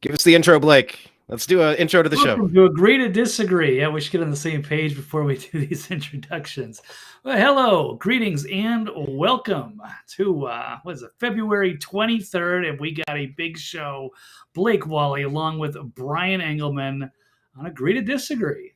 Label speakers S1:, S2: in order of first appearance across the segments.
S1: Give us the intro, Blake. Let's do an intro to the show.
S2: Welcome to Agree to Disagree. Yeah, we should get on the same page before we do these introductions. Well, hello, greetings, and welcome to February 23rd, and we got a big show. Blake Wally along with Brian Engelman on Agree to Disagree.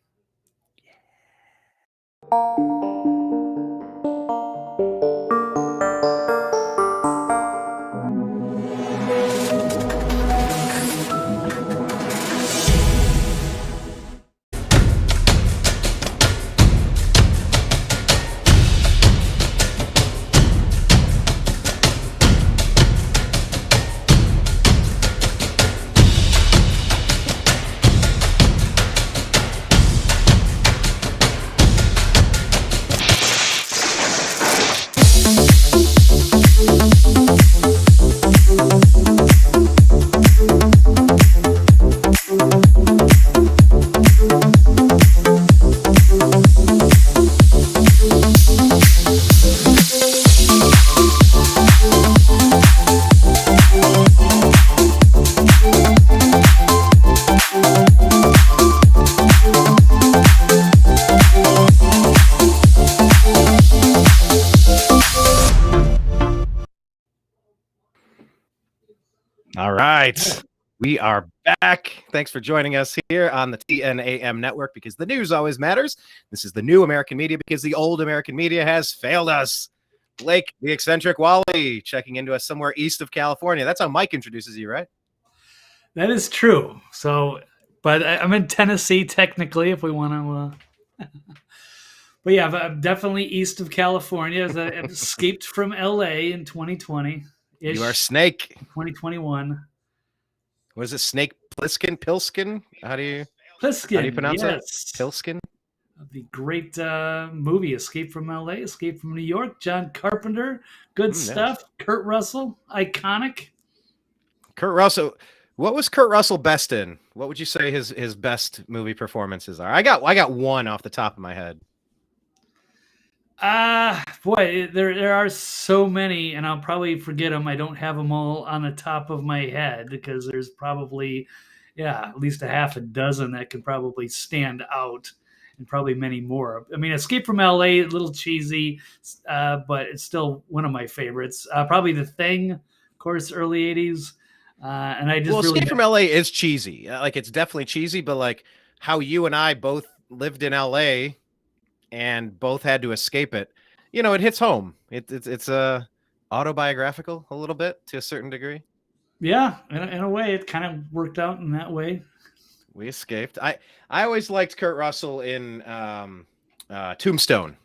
S1: All right. We are back. Thanks for joining us here on the TNAM network because the news always matters. This is the new American media because the old American media has failed us. Blake, the eccentric Wally, checking into us somewhere east of California. That's how Mike introduces you, right?
S2: That is true. So, but I'm in Tennessee technically, if we want to. But yeah, I'm definitely east of California. As I escaped from LA in 2020.
S1: You are Snake.
S2: 2021.
S1: Was it Snake Plissken? Pilskin? How do you pronounce
S2: yes.
S1: it? Pilskin?
S2: The great movie, Escape from LA, Escape from New York, John Carpenter. Good stuff. Yes. Kurt Russell, iconic.
S1: Kurt Russell. What was Kurt Russell best in? What would you say his best movie performances are? I got one off the top of my head.
S2: Boy, there are so many, and I'll probably forget them. I don't have them all on the top of my head because there's probably, at least a half a dozen that can probably stand out, and probably many more. I mean, Escape from LA, a little cheesy, but it's still one of my favorites. Probably The Thing, of course, early 80s. And I just
S1: Escape from LA is cheesy. Like, it's definitely cheesy, but like how you and I both lived in LA and both had to escape it, it hits home. It's autobiographical a little bit to a certain degree.
S2: Yeah, in a way, it kind of worked out in that way.
S1: We escaped. I always liked Kurt Russell in Tombstone,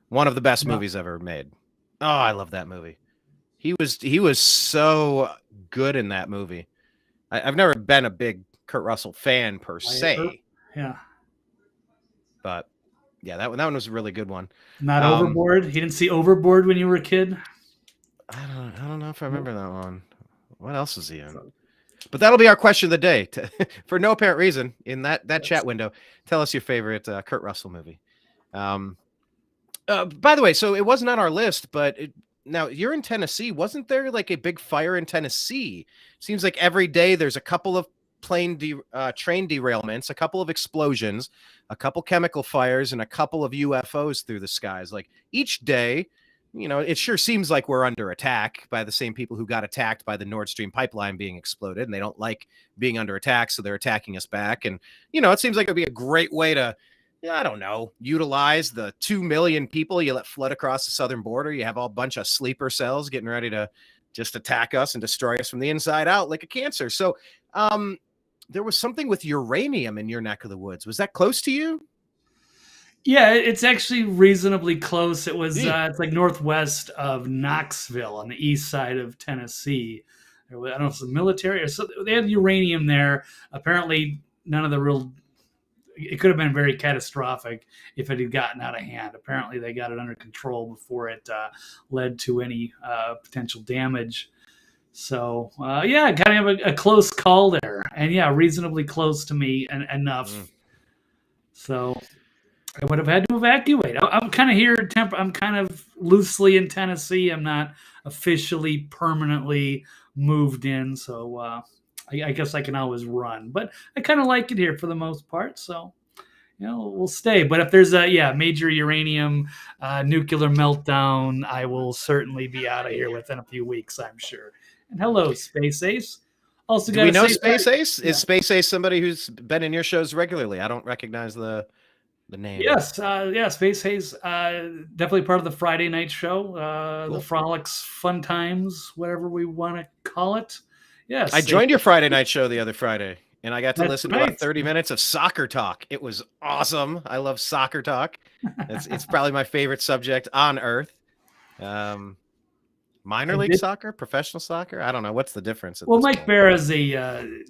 S1: one of the best movies ever made. Oh, I love that movie. He was so good in that movie. I've never been a big Kurt Russell fan per se.
S2: Yeah.
S1: But yeah, that one was a really good one.
S2: Not Overboard. You didn't see Overboard when you were a kid?
S1: I don't know if I remember that one. What else is he in? But that'll be our question of the day. For no apparent reason, in that chat window, tell us your favorite Kurt Russell movie. By the way, so it wasn't on our list, but now you're in Tennessee. Wasn't there like a big fire in Tennessee? Seems like every day there's a couple of train derailments, a couple of explosions, a couple chemical fires, and a couple of UFOs through the skies. Like each day, it sure seems like we're under attack by the same people who got attacked by the Nord Stream pipeline being exploded, and they don't like being under attack, so they're attacking us back. And, it seems like it'd be a great way to, I don't know, utilize the 2 million people you let flood across the southern border. You have a bunch of sleeper cells getting ready to just attack us and destroy us from the inside out like a cancer. So there was something with uranium in your neck of the woods. Was that close to you?
S2: Yeah, it's actually reasonably close. It was it's like northwest of Knoxville on the east side of Tennessee. I don't know if it's the military or so. They had uranium there. Apparently, none of the real. It could have been very catastrophic if it had gotten out of hand. Apparently, they got it under control before it led to any potential damage. So, kind of a close call there. And, reasonably close to me and enough. So, I would have had to evacuate. I'm kind of here. I'm kind of loosely in Tennessee. I'm not officially permanently moved in. So, I guess I can always run, but I kind of like it here for the most part. So we'll stay. But if there's a major uranium nuclear meltdown, I will certainly be out of here within a few weeks, I'm sure. And hello, Space Ace. Also,
S1: Do
S2: got
S1: we
S2: to
S1: know
S2: say,
S1: Space Ace?
S2: yeah.
S1: Is Space Ace somebody who's been in your shows regularly? I don't recognize the name.
S2: Yes, Space Haze, definitely part of the Friday night show, the
S1: Cool.
S2: Frolics, Fun Times, whatever we want to call it.
S1: I
S2: Yes,
S1: joined your Friday night show the other Friday, and I got to
S2: that's
S1: listen to
S2: right.
S1: about 30 minutes of soccer talk. It was awesome. I love soccer talk. It's probably my favorite subject on earth. Minor league soccer, professional soccer. I don't know what's the difference at
S2: Well,
S1: this
S2: Mike
S1: point.
S2: Barra is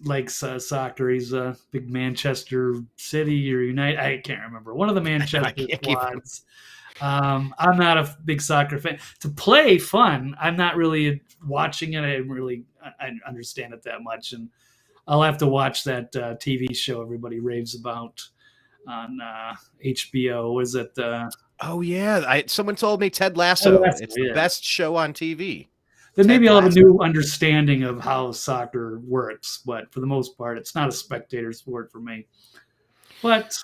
S2: likes soccer. He's a big Manchester City or United. I can't remember one of the Manchester squads. I'm not a big soccer fan. To play fun, I'm not really watching it. I understand it that much, and I'll have to watch that TV show everybody raves about on HBO. What is it?
S1: Oh yeah, someone told me Ted Lasso. It's the best show on TV.
S2: Then maybe I'll have a new understanding of how soccer works, but for the most part, it's not a spectator sport for me. But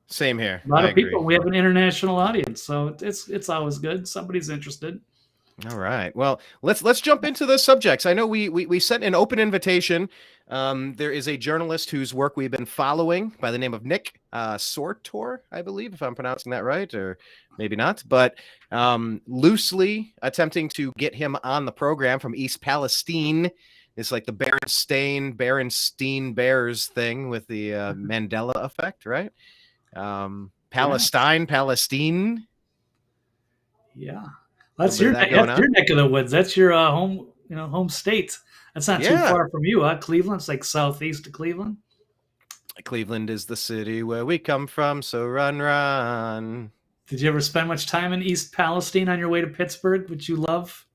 S1: same here.
S2: A lot of people. We have an international audience, so it's always good. Somebody's interested.
S1: All right. Well, let's jump into the subjects. I know we sent an open invitation. There is a journalist whose work we've been following by the name of Nick Sortor, I believe, if I'm pronouncing that right, or maybe not, but loosely attempting to get him on the program from East Palestine. It's like the Berenstein Bears thing with the Mandela effect, right? Palestine.
S2: Yeah. That's your neck of the woods. That's your home state. That's not too far from you, huh? Cleveland's like southeast of Cleveland.
S1: Cleveland is the city where we come from, so run.
S2: Did you ever spend much time in East Palestine on your way to Pittsburgh, which you love?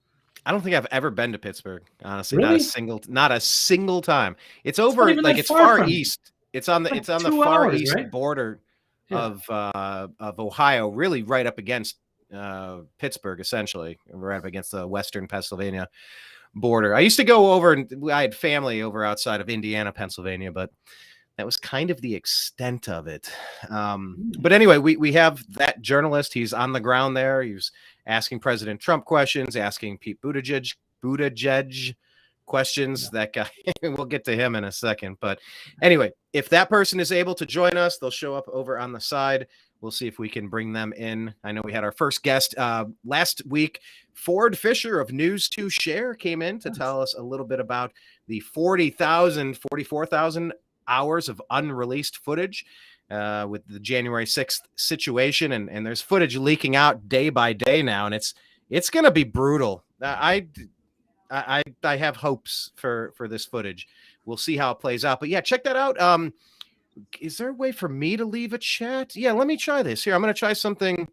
S1: I don't think I've ever been to Pittsburgh, honestly.
S2: Really?
S1: Not a single time. It's over it's far east. It's on the far east border of Ohio, really right up against Pittsburgh, essentially, right up against the western Pennsylvania border. I used to go over, and I had family over outside of Indiana, Pennsylvania, but that was kind of the extent of it. But anyway, we have that journalist. He's on the ground there. He was asking President Trump questions, asking Pete Buttigieg questions. Yeah. That guy, we'll get to him in a second. But anyway, if that person is able to join us, they'll show up over on the side. We'll see if we can bring them in. I know we had our first guest last week. Ford Fisher of News to Share came in to tell us a little bit about the 44,000 hours of unreleased footage with the January 6th situation. And there's footage leaking out day by day now. And it's going to be brutal. I have hopes for this footage. We'll see how it plays out. But yeah, check that out. Is there a way for me to leave a chat? Yeah, let me try this. Here, I'm going to try something.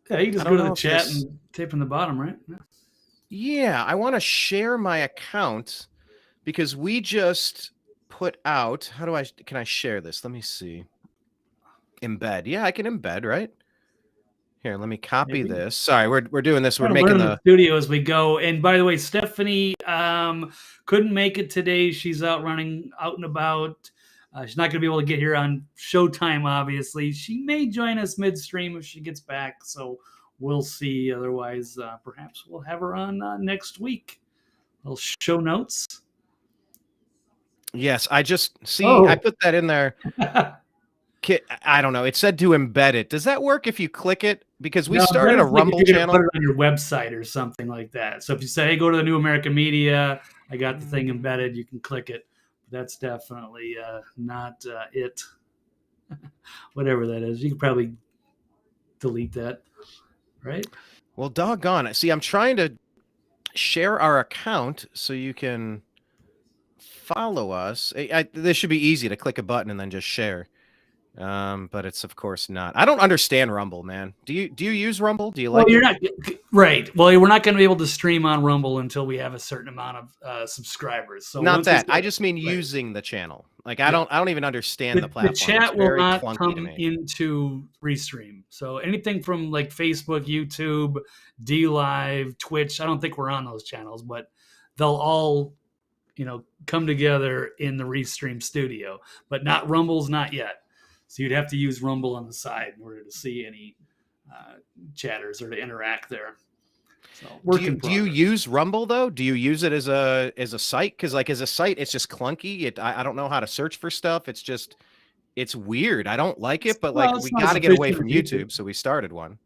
S2: Yeah, you can just go to the chat and type in the bottom, right?
S1: Yeah, I want to share my account because we just put out. Can I share this? Let me see. Embed. Yeah, I can embed, right? Here, let me copy this. Sorry, we're doing this. We're making the
S2: studio as we go. And by the way, Stephanie couldn't make it today. She's out and about. She's not going to be able to get here on Showtime, obviously. She may join us midstream if she gets back, so we'll see. Otherwise, perhaps we'll have her on next week. Little show notes.
S1: Yes, I just see. I put that in there. I don't know. It said to embed it. Does that work if you click it? Because we started a Rumble channel.
S2: Put it on your website or something like that. So if you say, hey, go to the New American Media, I got the thing embedded, you can click it. That's definitely not it. Whatever that is. You can probably delete that, right?
S1: Well, doggone it. See, I'm trying to share our account so you can follow us. This should be easy to click a button and then just share. But it's of course not. I don't understand Rumble, man. Do you use Rumble? Do you like?
S2: Well, you're not right. Well, we're not going to be able to stream on Rumble until we have a certain amount of subscribers. So
S1: not that. I just mean using the channel. Like I don't even understand the platform.
S2: The chat will not come into Restream. So anything from like Facebook, YouTube, D Live, Twitch. I don't think we're on those channels, but they'll all come together in the Restream studio, but not Rumble's not yet. So you'd have to use Rumble on the side in order to see any chatters or to interact there. So
S1: do you use Rumble though? Do you use it as a site? Because like as a site, it's just clunky. I don't know how to search for stuff. It's weird. I don't like it, but like we got to get away from YouTube, so we started one.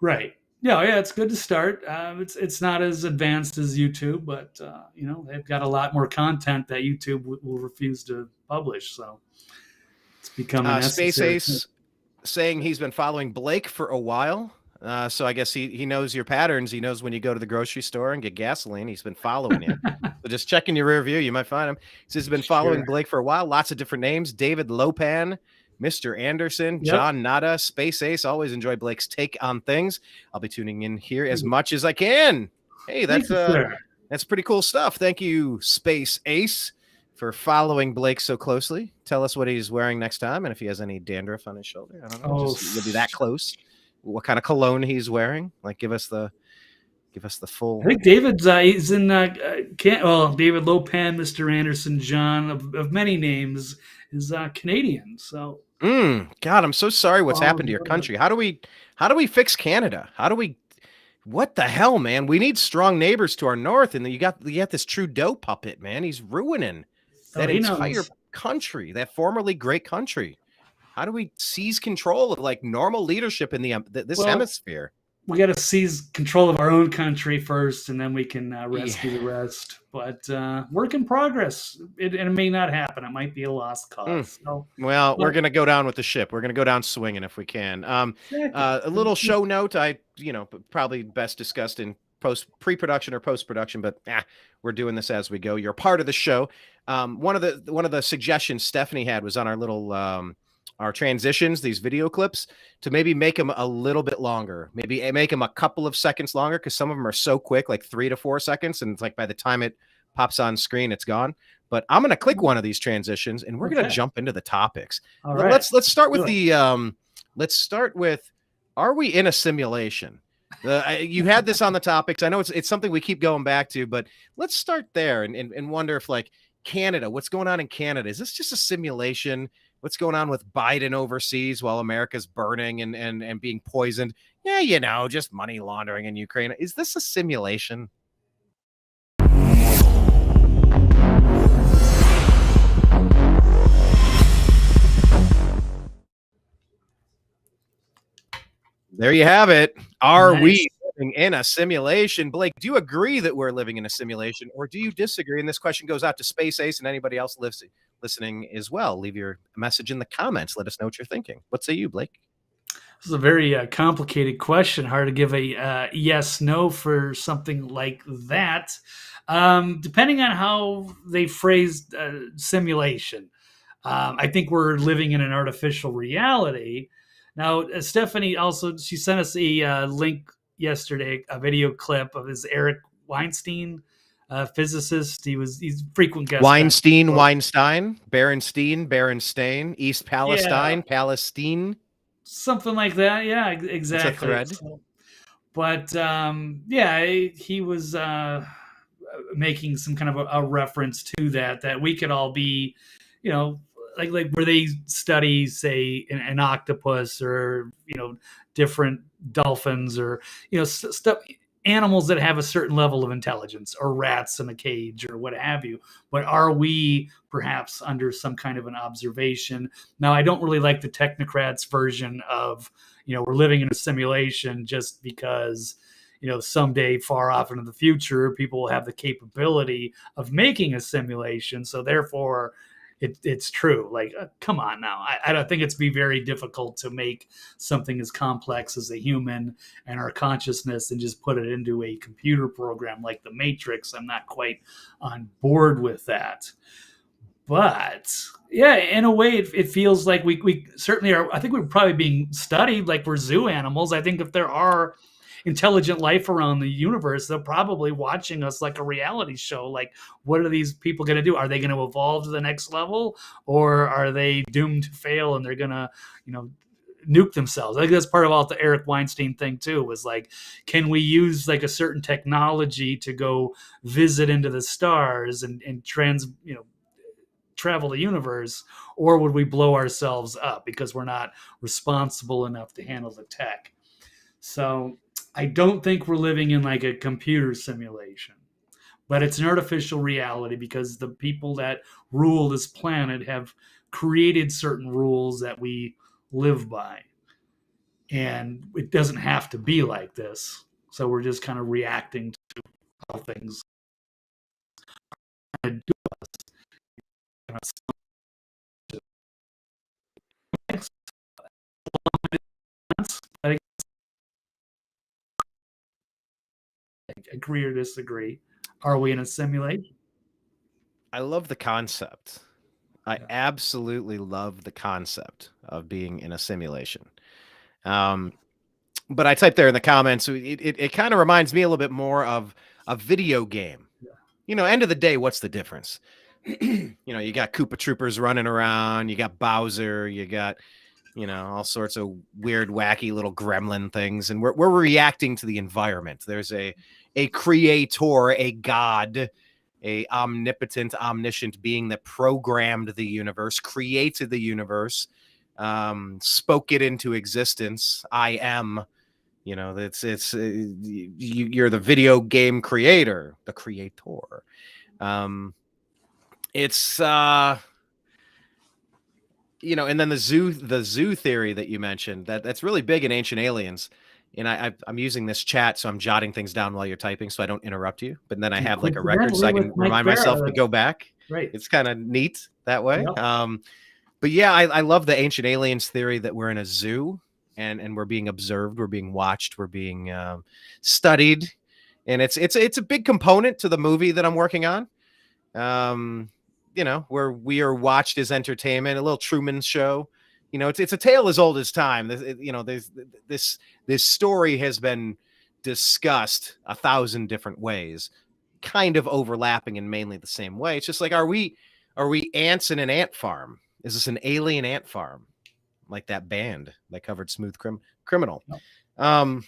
S2: Right. Yeah, it's good to start. It's not as advanced as YouTube, but they've got a lot more content that YouTube will refuse to publish. So it's becoming necessary.
S1: Space Ace saying he's been following Blake for a while. So I guess he knows your patterns. He knows when you go to the grocery store and get gasoline. He's been following you. So just checking your rear view, you might find him. He says he's been following Blake for a while. Lots of different names. David Lopan, Mr. Anderson, John Nada, Space Ace. Always enjoy Blake's take on things. I'll be tuning in here as much as I can. Hey, that's pretty cool stuff. Thank you, Space Ace, for following Blake so closely. Tell us what he's wearing next time, and if he has any dandruff on his shoulder. I don't know. You'll be that close. What kind of cologne he's wearing? Like, give us the full.
S2: I think David's he's in David Lopan, Mr. Anderson, John of many names is Canadian. So
S1: God, I'm so sorry what's happened to your country. How do we fix Canada? What the hell, man? We need strong neighbors to our north, and you got this Trudeau puppet, man. He's ruining that entire country, that formerly great country. How do we seize control of like normal leadership in this hemisphere?
S2: We got to seize control of our own country first, and then we can rescue the rest. But work in progress. It may not happen. It might be a lost cause.
S1: We're going to go down with the ship. We're going to go down swinging if we can. A little show note. Probably best discussed in pre-production or post-production, but we're doing this as we go. You're a part of the show. One of the suggestions Stephanie had was on our little our transitions, these video clips, to maybe make them a little bit longer, maybe make them a couple of seconds longer, because some of them are so quick, like 3 to 4 seconds, and it's like by the time it pops on screen, it's gone. But I'm going to click one of these transitions, and we're going to jump into the topics. All right. Let's start with are we in a simulation? You had this on the topics. I know it's something we keep going back to, but let's start there and wonder if, like, Canada, what's going on in Canada? Is this just a simulation? What's going on with Biden overseas while America's burning and being poisoned? Yeah, just money laundering in Ukraine. Is this a simulation? There you have it. Are we living in a simulation? Blake, do you agree that we're living in a simulation, or do you disagree? And this question goes out to Space Ace and anybody else listening as well. Leave your message in the comments. Let us know what you're thinking. What say you, Blake?
S2: This is a very complicated question. Hard to give a yes, no for something like that. Depending on how they phrased simulation. I think we're living in an artificial reality. Now, Stephanie she sent us a link yesterday, a video clip of this Eric Weinstein, physicist. He's a frequent guest.
S1: Weinstein, Berenstain, East Palestine, Palestine.
S2: Something like that. Yeah, exactly.
S1: It's a thread.
S2: But he was making some kind of a reference to that we could all be, like where they study, say, an octopus or, different dolphins or, stuff, animals that have a certain level of intelligence, or rats in a cage or what have you. But are we perhaps under some kind of an observation? Now, I don't really like the technocrats version of, we're living in a simulation just because, someday far off into the future, people will have the capability of making a simulation. So therefore, it's true. Like, come on now. I don't think it's be very difficult to make something as complex as a human and our consciousness and just put it into a computer program like the Matrix. I'm not quite on board with that. But yeah, in a way, it feels like we certainly are. I think we're probably being studied like we're zoo animals. I think if there are intelligent life around the universe, they're probably watching us like a reality show. Like, what are these people going to do? Are they going to evolve to the next level, or are they doomed to fail and they're going to, nuke themselves. I think that's part of all the Eric Weinstein thing too, was like, can we use like a certain technology to go visit into the stars and travel the universe, or would we blow ourselves up because we're not responsible enough to handle the tech? So I don't think we're living in like a computer simulation, but it's an artificial reality because the people that rule this planet have created certain rules that we live by. And it doesn't have to be like this. So we're just kind of reacting to how things do. I agree or disagree. Are we in a simulation?
S1: I love the concept. I absolutely love the concept of being in a simulation. Um, but I typed there in the comments, it kind of reminds me a little bit more of a video game. End of the day, what's the difference? You got Koopa Troopers running around, you got Bowser, you got, all sorts of weird, wacky little gremlin things, and we're reacting to the environment. There's a creator, a god, a omnipotent, omniscient being that programmed the universe, created the universe, spoke it into existence. I am, you're the video game creator, the creator. It's and then the zoo theory that you mentioned, that's really big in Ancient Aliens. And I'm using this chat, so I'm jotting things down while you're typing, so I don't interrupt you. But then I have like a record, so I can remind myself to go back.
S2: Right.
S1: It's kind of neat that way.
S2: Yep.
S1: But yeah, I love the Ancient Aliens theory that we're in a zoo and we're being observed, we're being watched, we're being studied, and it's a big component to the movie that I'm working on. Where we are watched as entertainment, a little Truman Show. It's a tale as old as time. This story has been discussed 1,000 different ways, kind of overlapping in mainly the same way. It's just like, are we ants in an ant farm? Is this an alien ant farm, like that band that covered Smooth Criminal? No.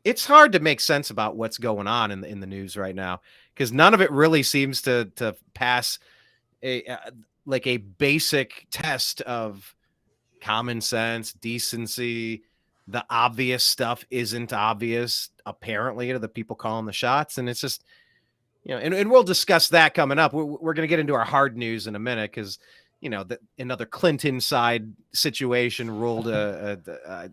S1: It's hard to make sense about what's going on in the news right now, because none of it really seems to pass a basic test of common sense, decency. The obvious stuff isn't obvious, apparently, to the people calling the shots. And it's just, and we'll discuss that coming up. We're going to get into our hard news in a minute, because, another Clinton side situation ruled a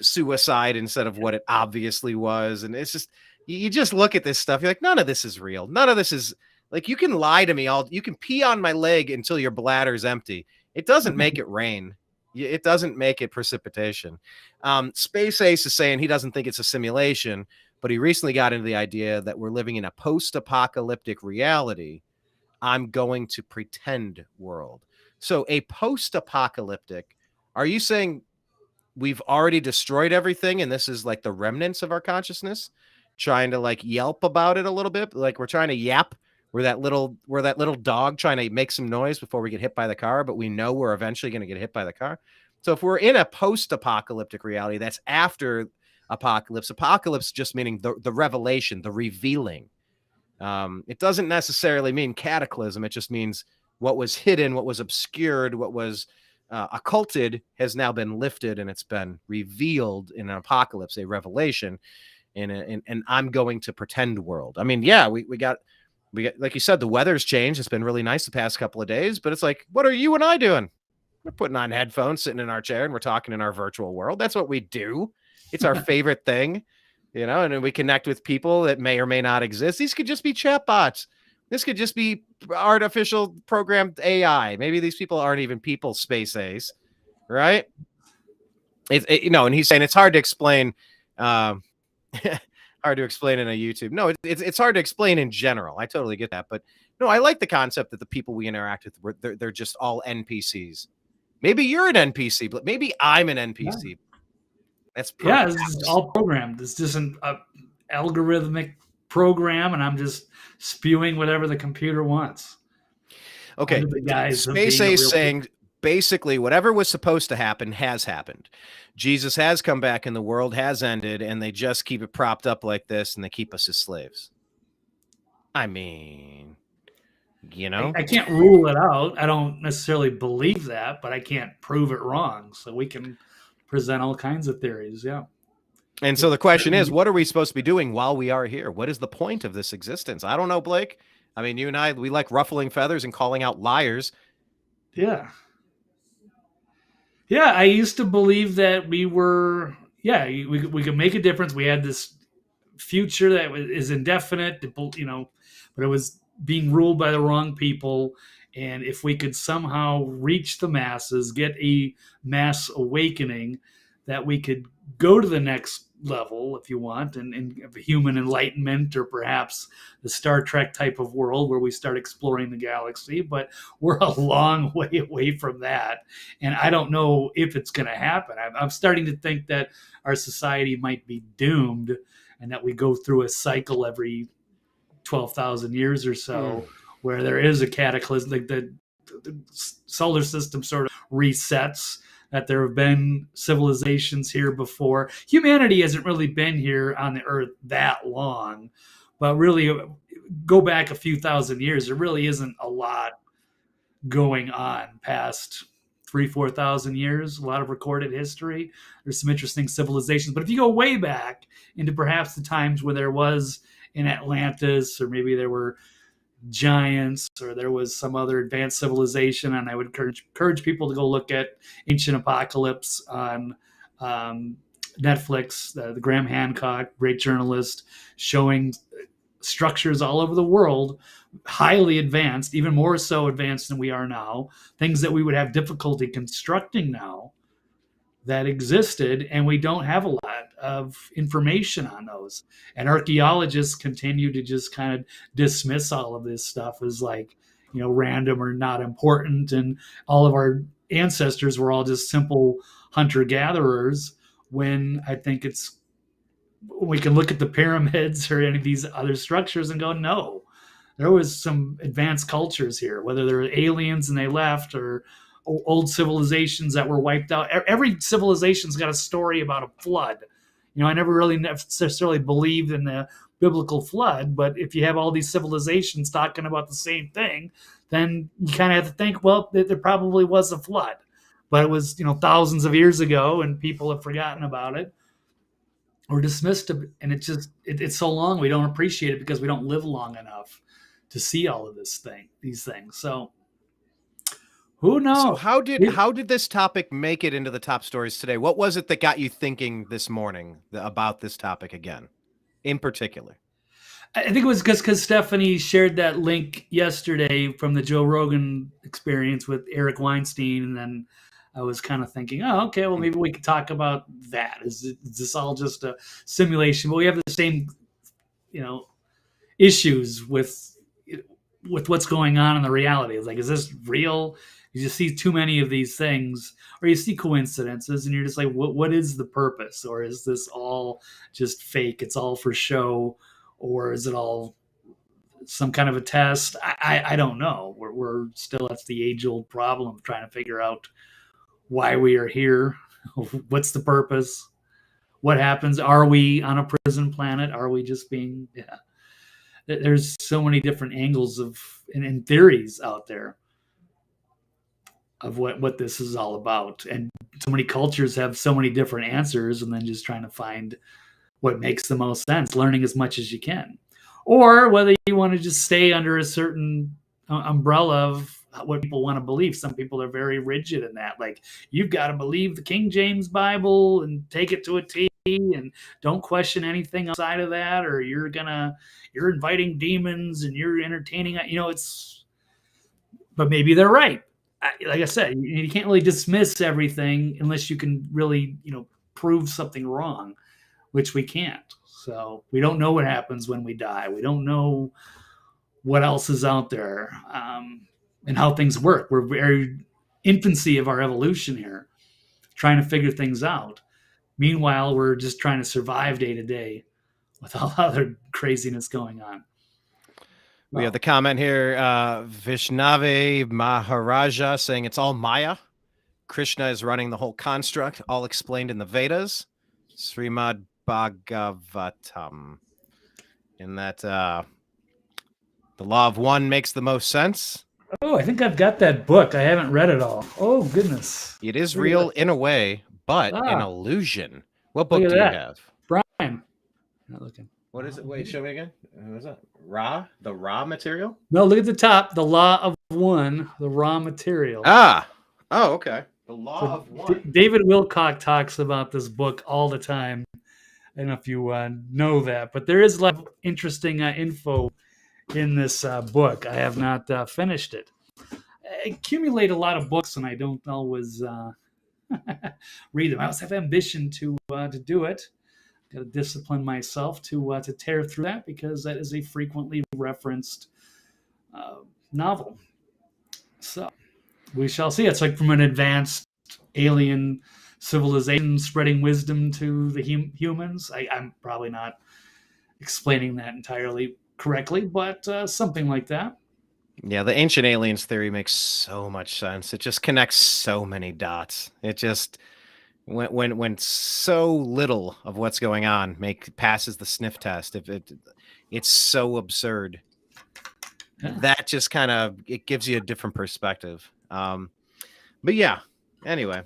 S1: suicide instead of what it obviously was. And it's just, you just look at this stuff, you're like, none of this is real. None of this is, like, you can lie to me you can pee on my leg until your bladder's empty. It doesn't make it rain. It doesn't make it precipitation. Space Ace is saying he doesn't think it's a simulation, but he recently got into the idea that we're living in a post-apocalyptic reality. I'm going to pretend world. So a post-apocalyptic, are you saying we've already destroyed everything and this is like the remnants of our consciousness, trying to like yelp about it a little bit? Like we're trying to yap. We're that little dog trying to make some noise before we get hit by the car, but we know we're eventually going to get hit by the car. So if we're in a post-apocalyptic reality, that's after apocalypse. Apocalypse just meaning the revelation, the revealing. It doesn't necessarily mean cataclysm. It just means what was hidden, what was obscured, what was occulted has now been lifted, and it's been revealed in an apocalypse, a revelation, in an I'm going to pretend world. I mean, yeah, we got, like you said, the weather's changed. It's been really nice the past couple of days, but it's like, what are you and I doing? We're putting on headphones, sitting in our chair, and we're talking in our virtual world. That's what we do. It's our favorite thing, and then we connect with people that may or may not exist. These could just be chatbots. This could just be artificial programmed AI. Maybe these people aren't even people, Space Ace, right? And he's saying it's hard to explain. Hard to explain in a YouTube. No, it's hard to explain in general. I totally get that. But no, I like the concept that the people we interact with, they're just all NPCs. Maybe you're an NPC, but maybe I'm an NPC. Yeah. That's
S2: this is all programmed. It's just an algorithmic program, and I'm just spewing whatever the computer wants.
S1: Okay. Space Ace saying basically whatever was supposed to happen has happened. Jesus has come back and the world has ended, and they just keep it propped up like this and they keep us as slaves. I mean,
S2: I can't rule it out. I don't necessarily believe that, but I can't prove it wrong. So we can present all kinds of theories. Yeah.
S1: And so the question is, what are we supposed to be doing while we are here? What is the point of this existence? I don't know, Blake. I mean, you and I, we like ruffling feathers and calling out liars.
S2: Yeah. Yeah, I used to believe that we were, we could make a difference. We had this future that is indefinite, but it was being ruled by the wrong people. And if we could somehow reach the masses, get a mass awakening, that we could go to the next level, if you want, and human enlightenment, or perhaps the Star Trek type of world where we start exploring the galaxy. But we're a long way away from that. And I don't know if it's going to happen. I'm starting to think that our society might be doomed, and that we go through a cycle every 12,000 years or so where there is a cataclysm, like the solar system sort of resets, that there have been civilizations here before. Humanity hasn't really been here on the earth that long, but really go back a few thousand years, there really isn't a lot going on past 3,000-4,000 years, a lot of recorded history. There's some interesting civilizations. But if you go way back into perhaps the times where there was an Atlantis, or maybe there were giants, or there was some other advanced civilization, and I would encourage people to go look at Ancient Apocalypse on Netflix. The Graham Hancock, great journalist, showing structures all over the world, highly advanced, even more so advanced than we are now, things that we would have difficulty constructing now, that existed, and we don't have a lot of information on those. And archaeologists continue to just kind of dismiss all of this stuff as like, random or not important. And all of our ancestors were all just simple hunter-gatherers, when I think we can look at the pyramids or any of these other structures and go, no, there was some advanced cultures here, whether they're aliens and they left, or old civilizations that were wiped out. Every civilization's got a story about a flood. I never really necessarily believed in the biblical flood, but if you have all these civilizations talking about the same thing, then you kind of have to think, well, there probably was a flood, but it was, thousands of years ago, and people have forgotten about it or dismissed it. And it's so long, we don't appreciate it because we don't live long enough to see all of these things. So who knows?
S1: So how did this topic make it into the top stories today? What was it that got you thinking this morning about this topic again, in particular?
S2: I think it was because Stephanie shared that link yesterday from the Joe Rogan Experience with Eric Weinstein, and then I was kind of thinking, oh, okay, well, maybe we could talk about that. Is this all just a simulation? But we have the same, issues with what's going on in the reality. It's like, is this real? You just see too many of these things, or you see coincidences, and you're just like, what is the purpose? Or is this all just fake? It's all for show, or is it all some kind of a test? I don't know. We're still, that's the age-old problem of trying to figure out why we are here. What's the purpose? What happens? Are we on a prison planet? Are we just being? Yeah. There's so many different angles and theories out there of what this is all about. And so many cultures have so many different answers, and then just trying to find what makes the most sense, learning as much as you can. Or whether you want to just stay under a certain umbrella of what people want to believe. Some people are very rigid in that. Like, you've got to believe the King James Bible and take it to a T, and don't question anything outside of that, or you're inviting demons and you're entertaining, but maybe they're right. Like I said, you can't really dismiss everything unless you can really, prove something wrong, which we can't. So we don't know what happens when we die. We don't know what else is out there, and how things work. We're very infancy of our evolution here, trying to figure things out. Meanwhile, we're just trying to survive day to day with all other craziness going on.
S1: We have the comment here, Vishnave Maharaja saying it's all Maya. Krishna is running the whole construct, all explained in the Vedas, Srimad Bhagavatam. In that the law of one makes the most sense.
S2: Oh, I think I've got that book. I haven't read it all. Oh, goodness.
S1: It is real in a way, but an illusion. What book do you have?
S2: Brian. Not looking.
S1: What is it? Wait, show me again. What is that? The raw material?
S2: No, look at the top. The Law of One, the raw material.
S1: Ah. Oh, okay. The Law of One.
S2: David Wilcock talks about this book all the time. I don't know if you know that, but there is a lot of interesting info in this book. I have not finished it. I accumulate a lot of books, and I don't always read them. I also have ambition to do it. Got to discipline myself to tear through that, because that is a frequently referenced novel. So we shall see. It's like from an advanced alien civilization spreading wisdom to the humans. I'm probably not explaining that entirely correctly, but something like that.
S1: Yeah, the ancient aliens theory makes so much sense. It just connects so many dots. It just when so little of what's going on passes the sniff test. It's so absurd. Yeah. That just kind of it gives you a different perspective. But yeah, anyway,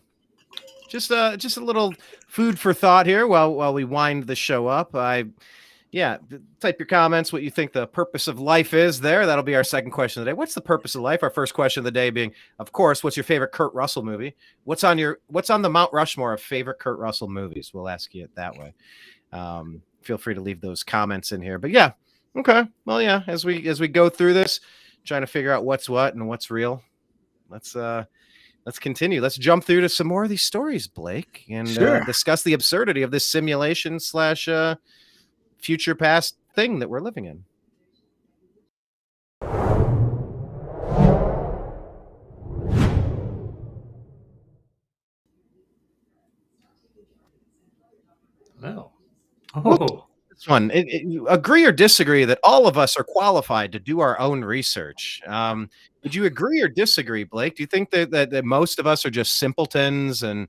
S1: just a little food for thought here while we wind the show up. Type your comments what you think the purpose of life is there. That'll be our second question of the day. What's the purpose of life? Our first question of the day being, of course, what's your favorite Kurt Russell movie? What's on the Mount Rushmore of favorite Kurt Russell movies? We'll ask you it that way. Feel free to leave those comments in here. But yeah, okay. Well, yeah, as we go through this, trying to figure out what's what and what's real. Let's continue. Let's jump through to some more of these stories, Blake, and discuss the absurdity of this simulation / future past thing that we're living in. This one, agree or disagree that all of us are qualified to do our own research? Would you agree or disagree, Blake? Do you think that most of us are just simpletons and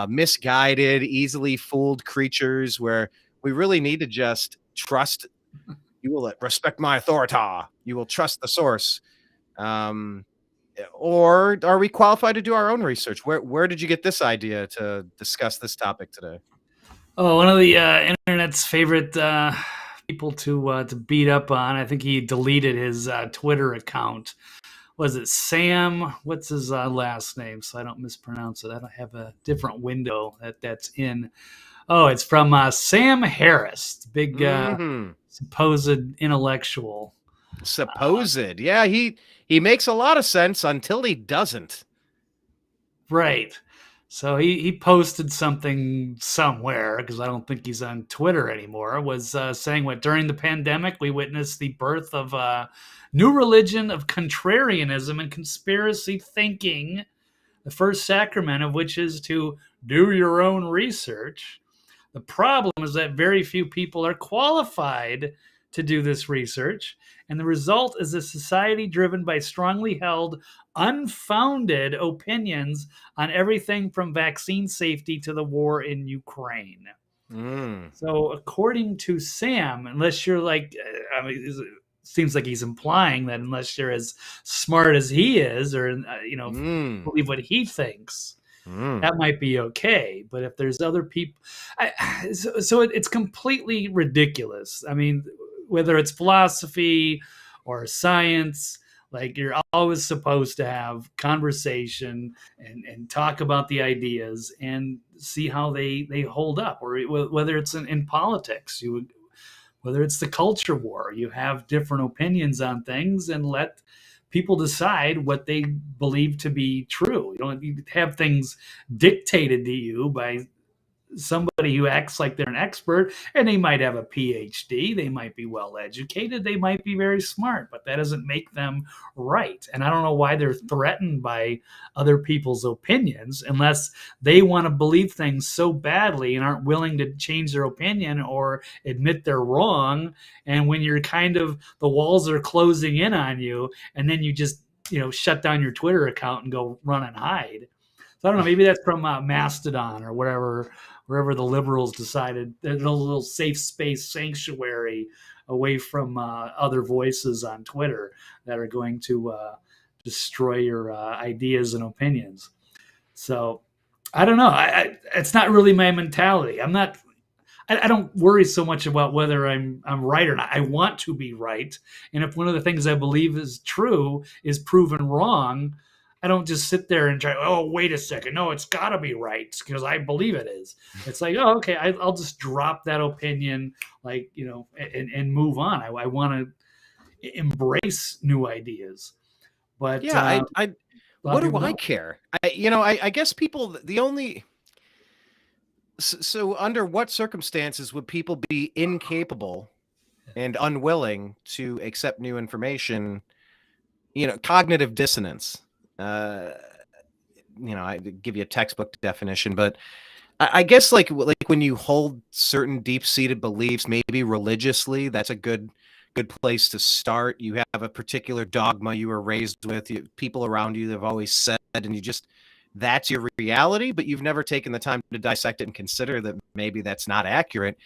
S1: misguided, easily fooled creatures where we really need to just trust? You will respect my authority. You will trust the source. Or are we qualified to do our own research? Where did you get this idea to discuss this topic today?
S2: Oh, one of the internet's favorite people to beat up on. I think he deleted his Twitter account. Was it Sam? What's his last name? So I don't mispronounce it. I don't have a different window that's in. Oh, it's from Sam Harris, the big supposed intellectual.
S1: Supposed, yeah, he makes a lot of sense until he doesn't.
S2: Right. So he posted something somewhere, because I don't think he's on Twitter anymore, was saying what during the pandemic we witnessed the birth of a new religion of contrarianism and conspiracy thinking, the first sacrament of which is to do your own research. The problem is that very few people are qualified to do this research, and the result is a society driven by strongly held, unfounded opinions on everything from vaccine safety to the war in Ukraine. So according to Sam, unless you're like, it seems like he's implying that unless you're as smart as he is, or believe what he thinks, that might be okay. But if there's other people, it's completely ridiculous. I mean, whether it's philosophy or science, like, you're always supposed to have conversation and talk about the ideas and see how they hold up. Or whether it's in politics, whether it's the culture war, you have different opinions on things and let people decide what they believe to be true. You don't have things dictated to you by somebody who acts like they're an expert, and they might have a PhD, they might be well educated, they might be very smart, but that doesn't make them right. And I don't know why they're threatened by other people's opinions unless they want to believe things so badly and aren't willing to change their opinion or admit they're wrong. And when you're kind of, the walls are closing in on you, and then you just shut down your Twitter account and go run and hide. So I don't know. Maybe that's from Mastodon or wherever the liberals decided there's a little safe space sanctuary away from other voices on Twitter that are going to destroy your ideas and opinions. So I don't know. It's not really my mentality. I don't worry so much about whether I'm right or not. I want to be right, and if one of the things I believe is true is proven wrong, I don't just sit there and try. Oh, wait a second, no, it's got to be right because I believe it is. It's like, oh, okay, I'll just drop that opinion, like and move on. I want to embrace new ideas, but
S1: Yeah,
S2: a lot
S1: what
S2: of
S1: do
S2: people
S1: I
S2: don't.
S1: care? I guess people, the only, so under what circumstances would people be incapable and unwilling to accept new information? Cognitive dissonance. Uh, I give you a textbook definition, but I guess like when you hold certain deep-seated beliefs, maybe religiously, that's a good place to start. You have a particular dogma you were raised with, people around you that have always said, and that's your reality, but you've never taken the time to dissect it and consider that maybe that's not accurate.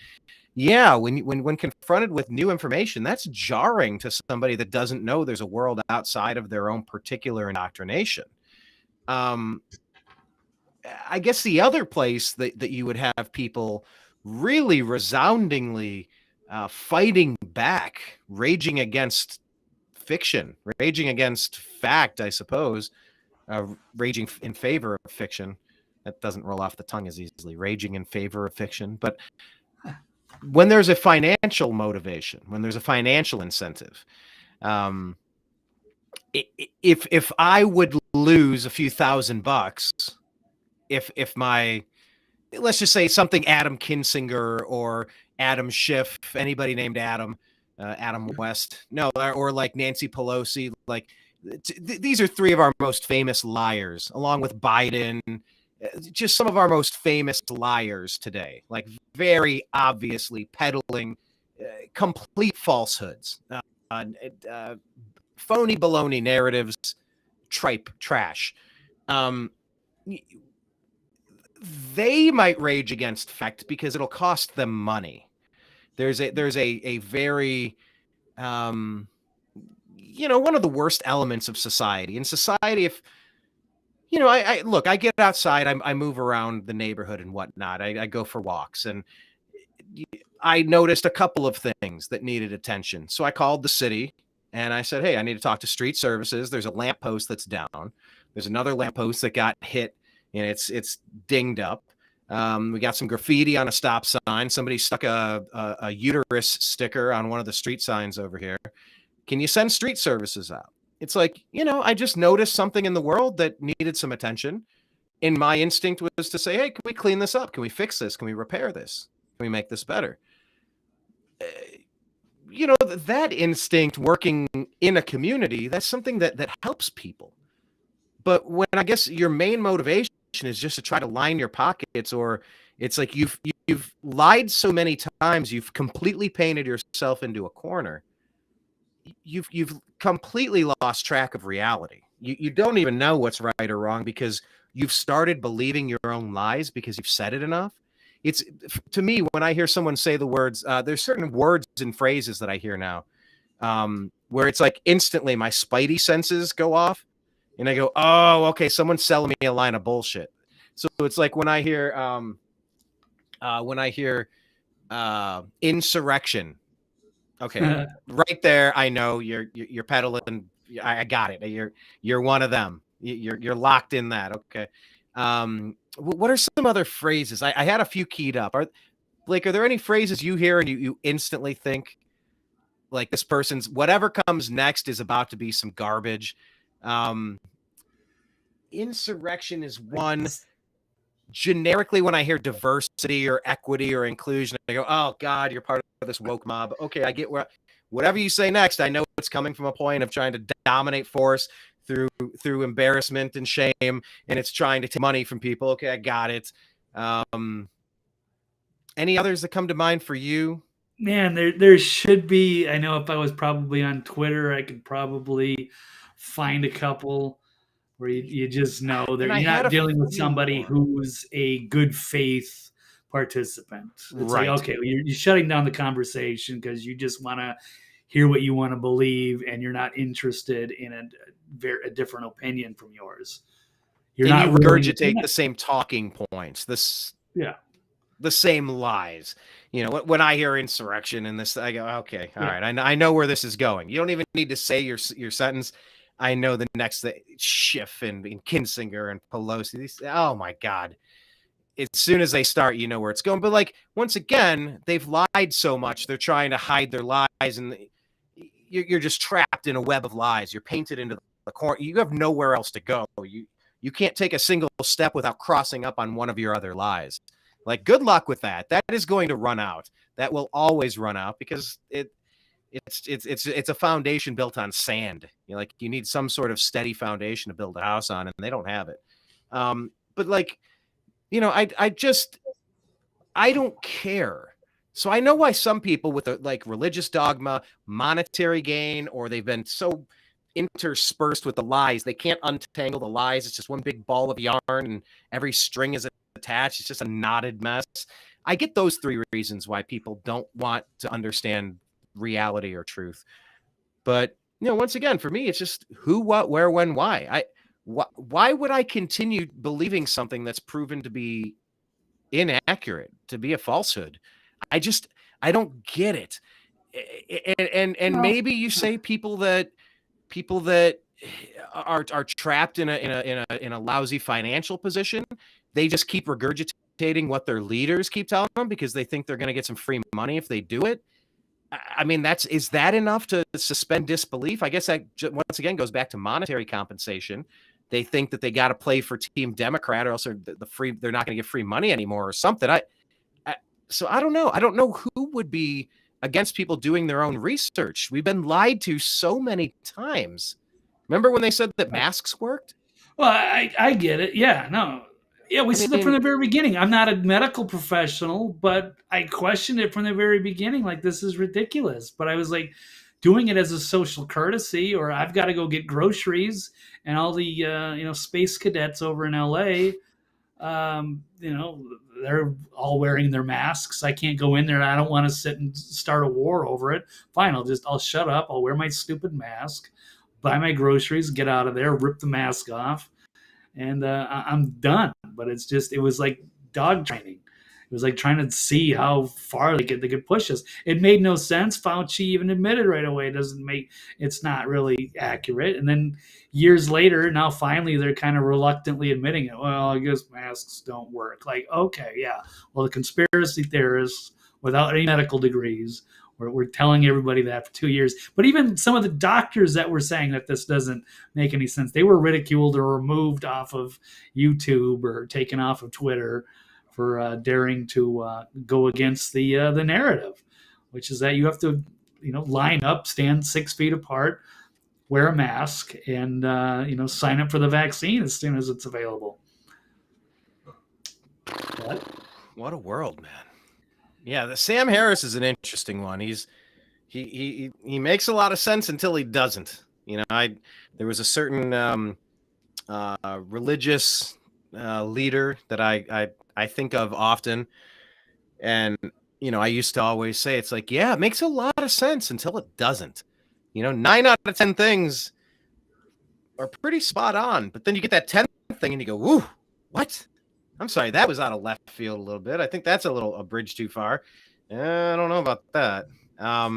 S1: Yeah, when confronted with new information, that's jarring to somebody that doesn't know there's a world outside of their own particular indoctrination. Um, I guess the other place that you would have people really resoundingly fighting back, raging against fiction, raging against fact, I suppose, raging in favor of fiction. That doesn't roll off the tongue as easily, raging in favor of fiction. But when there's a financial motivation, when there's a financial incentive, um, if I would lose a few $1,000, if my, let's just say something Adam Kinsinger or Adam Schiff, anybody named Adam, Adam West, no, or like Nancy Pelosi, like these are three of our most famous liars, along with Biden, just some of our most famous liars today, like very obviously peddling complete falsehoods, uh, phony baloney narratives, tripe trash. Um, they might rage against fact because it'll cost them money. There's a very one of the worst elements of society. In society, if I look, I get outside, I move around the neighborhood and whatnot. I go for walks, and I noticed a couple of things that needed attention. So I called the city and I said, "Hey, I need to talk to street services. There's a lamppost that's down. There's another lamppost that got hit and it's dinged up. We got some graffiti on a stop sign. Somebody stuck a uterus sticker on one of the street signs over here. Can you send street services out?" It's like, I just noticed something in the world that needed some attention. And my instinct was to say, "Hey, can we clean this up? Can we fix this? Can we repair this? Can we make this better?" That instinct working in a community, that's something that helps people. But when I guess your main motivation is just to try to line your pockets, or it's like you've lied so many times, you've completely painted yourself into a corner. You've completely lost track of reality. You don't even know what's right or wrong because you've started believing your own lies because you've said it enough. It's, to me, when I hear someone say the words, there's certain words and phrases that I hear now, where it's like instantly my spidey senses go off and I go, "Oh, okay, someone's selling me a line of bullshit." So it's like when I hear insurrection. Okay, right there, I know you're peddling. I got it. You're one of them. You're locked in that. Okay. What are some other phrases? I had a few keyed up. Blake, are there any phrases you hear and you instantly think like this person's whatever comes next is about to be some garbage? Um, Insurrection is one. Generically, when I hear diversity or equity or inclusion, I go, "Oh God, you're part of this woke mob." Okay, I get whatever you say next, I know it's coming from a point of trying to dominate force through embarrassment and shame, and it's trying to take money from people. Okay, I got it. Any others that come to mind for you?
S2: Man, there should be. I know if I was probably on Twitter, I could probably find a couple. where you just know that
S1: And I
S2: you're
S1: had
S2: not
S1: a
S2: dealing with
S1: few
S2: somebody
S1: more.
S2: who's a good faith participant. It's like,
S1: Right.
S2: okay, well, you're shutting down the conversation because you just want to hear what you want to believe, and you're not interested in a different opinion from yours. You're
S1: And you
S2: not really,
S1: regurgitate the same talking points,
S2: yeah,
S1: the same lies. When I hear insurrection and this, I go, okay, all
S2: yeah.
S1: right, I know where this is going. You don't even need to say your sentence. I know the next thing. Schiff and Kinzinger and Pelosi. Oh my God. As soon as they start, you know where it's going. But like, once again, they've lied so much. They're trying to hide their lies, and you're just trapped in a web of lies. You're painted into the corner. You have nowhere else to go. You can't take a single step without crossing up on one of your other lies. Like, good luck with that. That is going to run out. That will always run out because it's a foundation built on sand. You need some sort of steady foundation to build a house on, and they don't have it. But like, I don't care. So I know why some people with like religious dogma, monetary gain, or they've been so interspersed with the lies, they can't untangle the lies. It's just one big ball of yarn, and every string is attached. It's just a knotted mess. I get those three reasons why people don't want to understand reality or truth. But once again, for me, it's just who, what, where, when, why. Why would I continue believing something that's proven to be inaccurate, to be a falsehood? I don't get it. And
S2: Well,
S1: maybe you say people that are trapped in a lousy financial position, they just keep regurgitating what their leaders keep telling them because they think they're going to get some free money if they do it. I mean, is that enough to suspend disbelief? I guess that once again goes back to monetary compensation. They think that they got to play for Team Democrat, or else they're not going to get free money anymore, or something. So I don't know. I don't know who would be against people doing their own research. We've been lied to so many times. Remember when they said that masks worked?
S2: well, I get it. Yeah, no. Yeah, we said that from the very beginning. I'm not a medical professional, but I questioned it from the very beginning. Like, this is ridiculous. But I was like doing it as a social courtesy, or I've got to go get groceries, and all the space cadets over in LA, they're all wearing their masks. I can't go in there. I don't want to sit and start a war over it. Fine, I'll shut up. I'll wear my stupid mask, buy my groceries, get out of there, rip the mask off, and I'm done. But it was like dog training. It was like trying to see how far they could push us. It made no sense. Fauci even admitted right away it's not really accurate. And then years later, now finally they're kind of reluctantly admitting it. Well, I guess masks don't work. Like, okay, yeah. Well, the conspiracy theorists without any medical degrees we're telling everybody that for 2 years. But even some of the doctors that were saying that this doesn't make any sense, they were ridiculed or removed off of YouTube or taken off of Twitter for daring to go against the narrative, which is that you have to, line up, stand 6 feet apart, wear a mask, and sign up for the vaccine as soon as it's available.
S1: What a world, man! Yeah, the Sam Harris is an interesting one. He makes a lot of sense until he doesn't. There was a certain religious leader that I think of often, and I used to always say, it's like, yeah, it makes a lot of sense until it doesn't. 9 out of 10 things are pretty spot on, but then you get that 10th thing and you go, "Woo, what?" I'm sorry, that was out of left field a little bit. I think that's a bridge too far. I don't know about that. I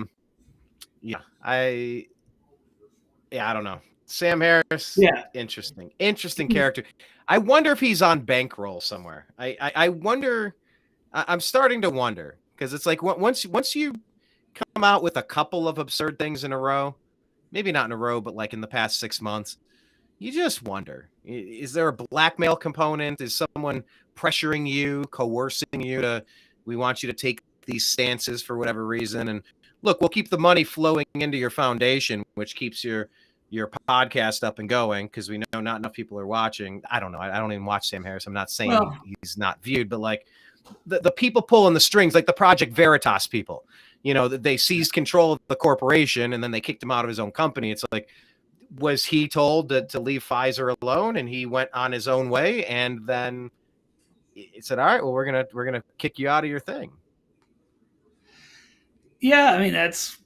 S1: don't know. Sam Harris,
S2: Yeah.
S1: interesting character. I wonder if he's on bankroll somewhere. I wonder. I'm starting to wonder, because it's like once you come out with a couple of absurd things in a row, maybe not in a row, but like in the past 6 months, you just wonder, is there a blackmail component? Is someone pressuring you, coercing you we want you to take these stances for whatever reason? And look, we'll keep the money flowing into your foundation, which keeps your podcast up and going, because we know not enough people are watching. I don't know. I don't even watch Sam Harris. I'm not saying he's not viewed, but like the people pulling the strings, like the Project Veritas people, they seized control of the corporation and then they kicked him out of his own company. It's like, was he told to leave Pfizer alone, and he went on his own way, and then it said, all right, well, we're gonna kick you out of your thing.
S2: Yeah, I mean that's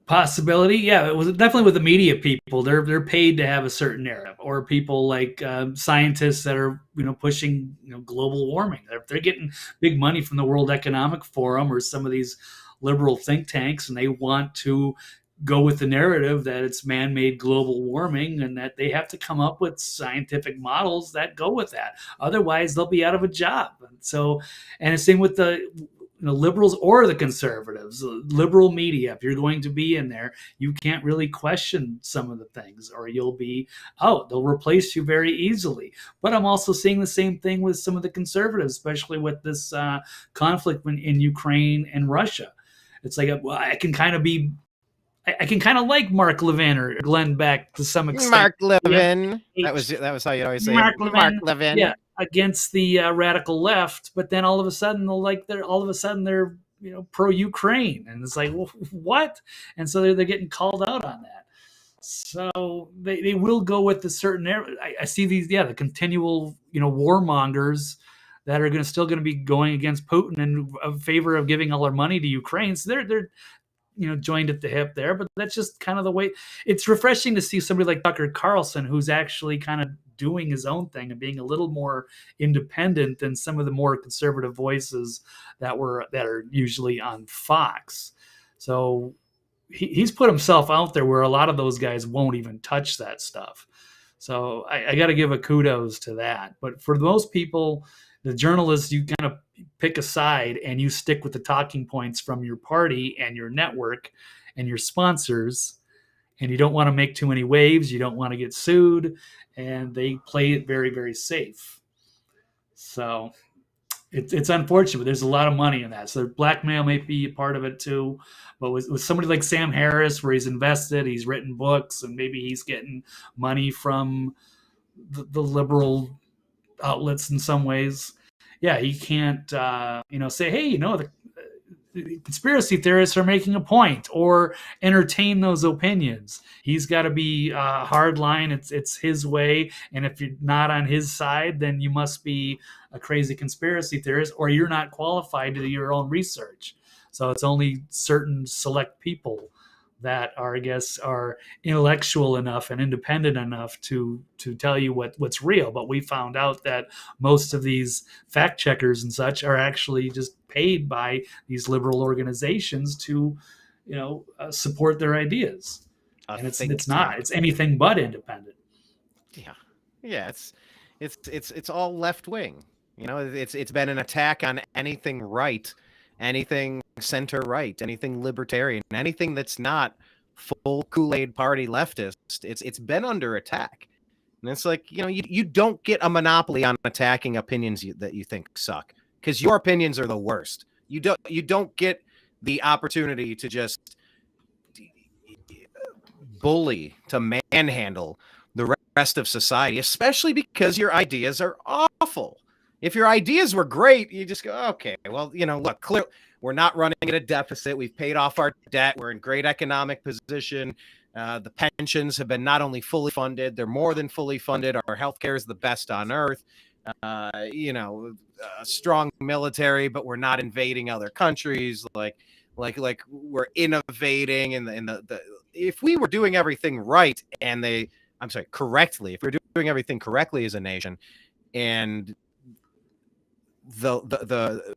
S2: possibility. Yeah, it was definitely with the media people. They're paid to have a certain narrative, or people like scientists that are pushing global warming. They're getting big money from the World Economic Forum or some of these liberal think tanks, and they want to go with the narrative that it's man-made global warming, and that they have to come up with scientific models that go with that. Otherwise, they'll be out of a job. And the same with the liberals or the conservatives, liberal media. If you're going to be in there, you can't really question some of the things, or you'll be out. They'll replace you very easily. But I'm also seeing the same thing with some of the conservatives, especially with this conflict in Ukraine and Russia. It's like, well, I can kind of like Mark Levin or Glenn Beck to some extent.
S1: Mark Levin. That was how you always say
S2: Mark
S1: it.
S2: Levin.
S1: Mark Levin.
S2: Yeah, against the radical left, but then all of a sudden they're pro Ukraine, and it's like, well, what? And so they're getting called out on that. So they will go with a certain. I see these, the continual warmongers that are still going to be going against Putin in favor of giving all their money to Ukraine. So they're joined at the hip there, but that's just kind of the way. It's refreshing to see somebody like Tucker Carlson, who's actually kind of doing his own thing and being a little more independent than some of the more conservative voices that are usually on Fox. So he's put himself out there where a lot of those guys won't even touch that stuff. So I got to give a kudos to that. But for most people, the journalists, you kind of pick a side and you stick with the talking points from your party and your network and your sponsors, and you don't want to make too many waves. You don't want to get sued, and they play it very, very safe. So it's unfortunate, but there's a lot of money in that. So blackmail may be a part of it too. But with somebody like Sam Harris, where he's invested, he's written books, and maybe he's getting money from the liberal outlets in some ways. Yeah, he can't, say, hey, the conspiracy theorists are making a point, or entertain those opinions. He's got to be hard line. It's his way. And if you're not on his side, then you must be a crazy conspiracy theorist, or you're not qualified to do your own research. So it's only certain select people that are, I guess, are intellectual enough and independent enough to tell you what's real. But we found out that most of these fact checkers and such are actually just paid by these liberal organizations to, support their ideas. And it's anything but independent.
S1: Yeah. It's all left wing. It's been an attack on anything right, anything center right, anything libertarian, anything that's not full Kool-Aid party leftist. It's been under attack. And it's like, you don't get a monopoly on attacking opinions that you think suck, because your opinions are the worst. You don't get the opportunity to just bully, to manhandle the rest of society, especially because your ideas are awful. If your ideas were great, you just go, okay, well, look, clearly we're not running at a deficit. We've paid off our debt. We're in great economic position. The pensions have been not only fully funded, they're more than fully funded. Our healthcare is the best on earth. A strong military, but we're not invading other countries. Like we're innovating. And if we were doing everything right, correctly, if we're doing everything correctly as a nation, and the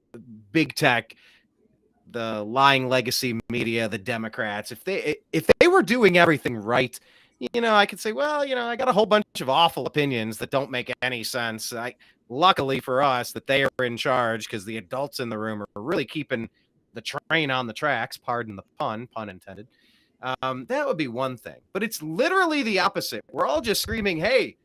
S1: big tech, the lying legacy media, the Democrats, if they were doing everything right, I could say, well, I got a whole bunch of awful opinions that don't make any sense. Luckily for us that they are in charge, because the adults in the room are really keeping the train on the tracks, pardon the pun intended. That would be one thing, but it's literally the opposite. We're all just screaming, hey,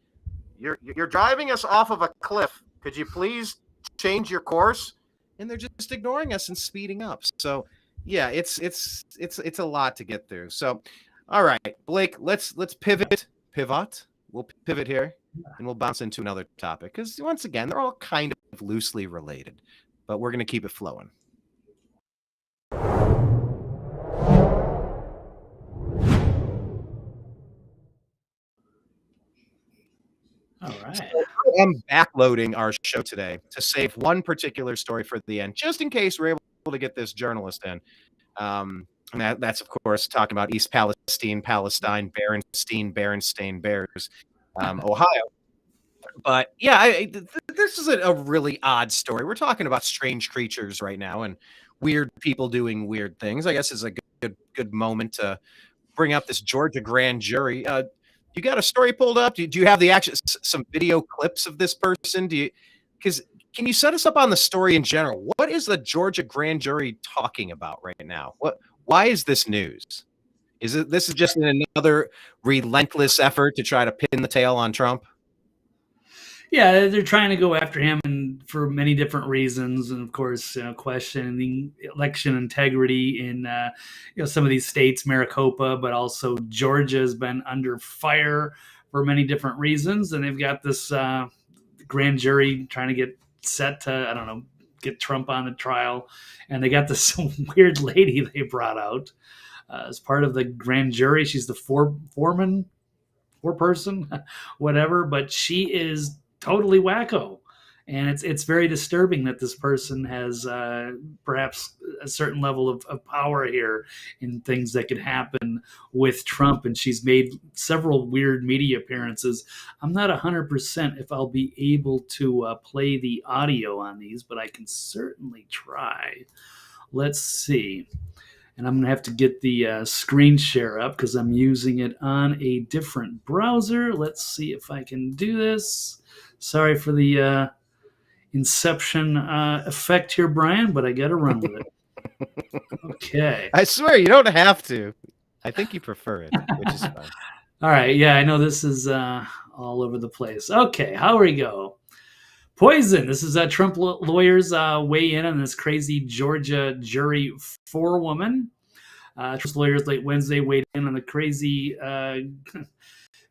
S1: you're driving us off of a cliff. Could you please change your course? And they're just ignoring us and speeding up. So yeah, it's a lot to get through. So, all right, Blake, let's pivot. We'll pivot here, and we'll bounce into another topic, because once again, they're all kind of loosely related, but we're going to keep it flowing.
S2: All right.
S1: So I am backloading our show today to save one particular story for the end, just in case we're able to get this journalist in. And that's of course talking about East Palestine, Palestine, Berenstain Bears, Ohio. But yeah, this is a really odd story. We're talking about strange creatures right now and weird people doing weird things. I guess is a good moment to bring up this Georgia grand jury. You got a story pulled up? Do you have the actual some video clips of this person? Because can you set us up on the story in general? What is the Georgia grand jury talking about right now? Why is this news? This is just another relentless effort to try to pin the tail on Trump?
S2: Yeah, they're trying to go after him, and for many different reasons, and of course, questioning election integrity in some of these states, Maricopa, but also Georgia has been under fire for many different reasons, and they've got this grand jury trying to get set to, I don't know, get Trump on the trial, and they got this weird lady they brought out as part of the grand jury. She's the foreman, four-person, whatever, but she is totally wacko, and it's very disturbing that this person has perhaps a certain level of power here in things that could happen with Trump. And she's made several weird media appearances. I'm not 100% if I'll be able to play the audio on these, but I can certainly try. Let's see. And I'm going to have to get the screen share up because I'm using it on a different browser. Let's see if I can do this. Sorry for the Inception effect here, Brian, but I got to run with it. Okay.
S1: I swear you don't have to. I think you prefer it, which is fine.
S2: All right. Yeah, I know this is all over the place. Okay, how we go. Poison. This is Trump lawyers weigh in on this crazy Georgia jury forewoman. Trump's lawyers late Wednesday weighed in on the crazy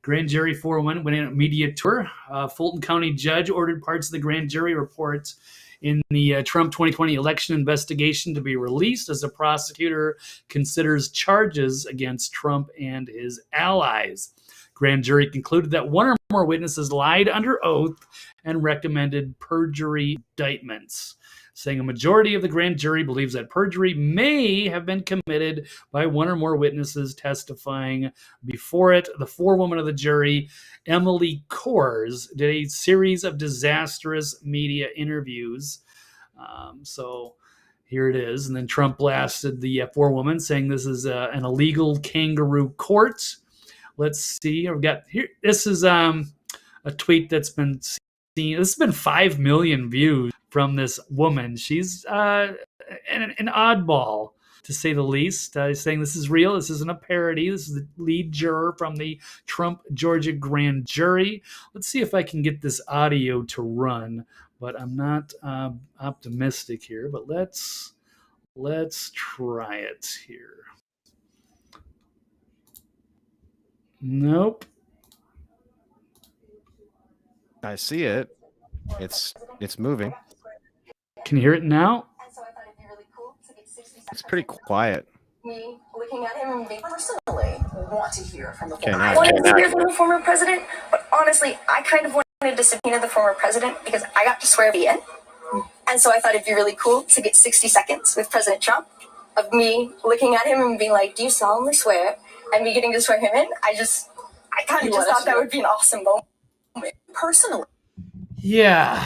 S2: grand jury forewoman went in a media tour. Fulton County judge ordered parts of the grand jury reports in the Trump 2020 election investigation to be released as the prosecutor considers charges against Trump and his allies. Grand jury concluded that one or more witnesses lied under oath and recommended perjury indictments, saying a majority of the grand jury believes that perjury may have been committed by one or more witnesses testifying before it. The forewoman of the jury, Emily Kors, did a series of disastrous media interviews. So here it is. And then Trump blasted the forewoman, saying this is an illegal kangaroo court. Let's see. I've got here. This is a tweet that's been seen. This has been 5 million views from this woman. She's an oddball, to say the least. Saying this is real. This isn't a parody. This is the lead juror from the Trump Georgia grand jury. Let's see if I can get this audio to run. But I'm not optimistic here. But let's try it here. Nope.
S1: I see it. It's moving.
S2: Can you hear it now?
S1: It's pretty quiet.
S3: Me looking at him and personally want to hear from the
S1: Okay,
S3: former
S1: now-
S3: I wanted to hear from the former president, but honestly, I kind of wanted to subpoena the former president because I got to swear the in. And so I thought it'd be really cool to get 60 seconds with President Trump of me looking at him and being like, do you solemnly swear? And me getting to swear him in. I kind of just thought that would be an awesome moment. Personally.
S2: Yeah,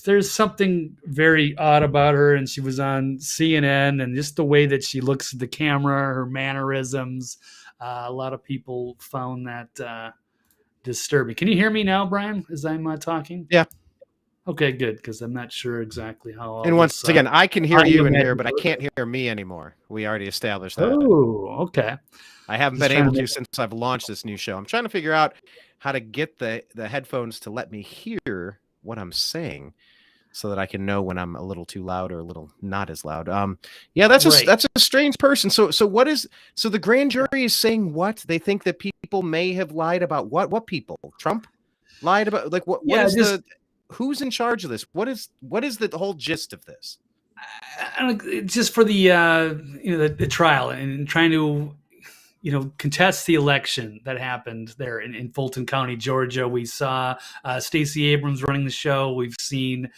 S2: there's something very odd about her, and she was on CNN, and just the way that she looks at the camera, her mannerisms, a lot of people found that disturbing. Can you hear me now, Brian, as I'm talking?
S1: Yeah.
S2: Okay, good, because I'm not sure exactly how.
S1: And once again, I can hear you in
S2: imagine-
S1: here, but I can't hear me anymore. We already established that.
S2: Oh, okay.
S1: I haven't
S2: Just
S1: been able
S2: trying
S1: to since I've launched this new show. I'm trying to figure out how to get the headphones to let me hear what I'm saying so that I can know when I'm a little too loud or a little not as loud. Yeah, that's a strange person. So the grand jury is saying what? They think that people may have lied about what? What people? Trump lied about, like what
S2: Yeah,
S1: is who's in charge of this? What is the whole gist of this?
S2: Just for the the trial and trying to contest the election that happened there in Fulton County, Georgia. We saw Stacey Abrams running the show. We've seen,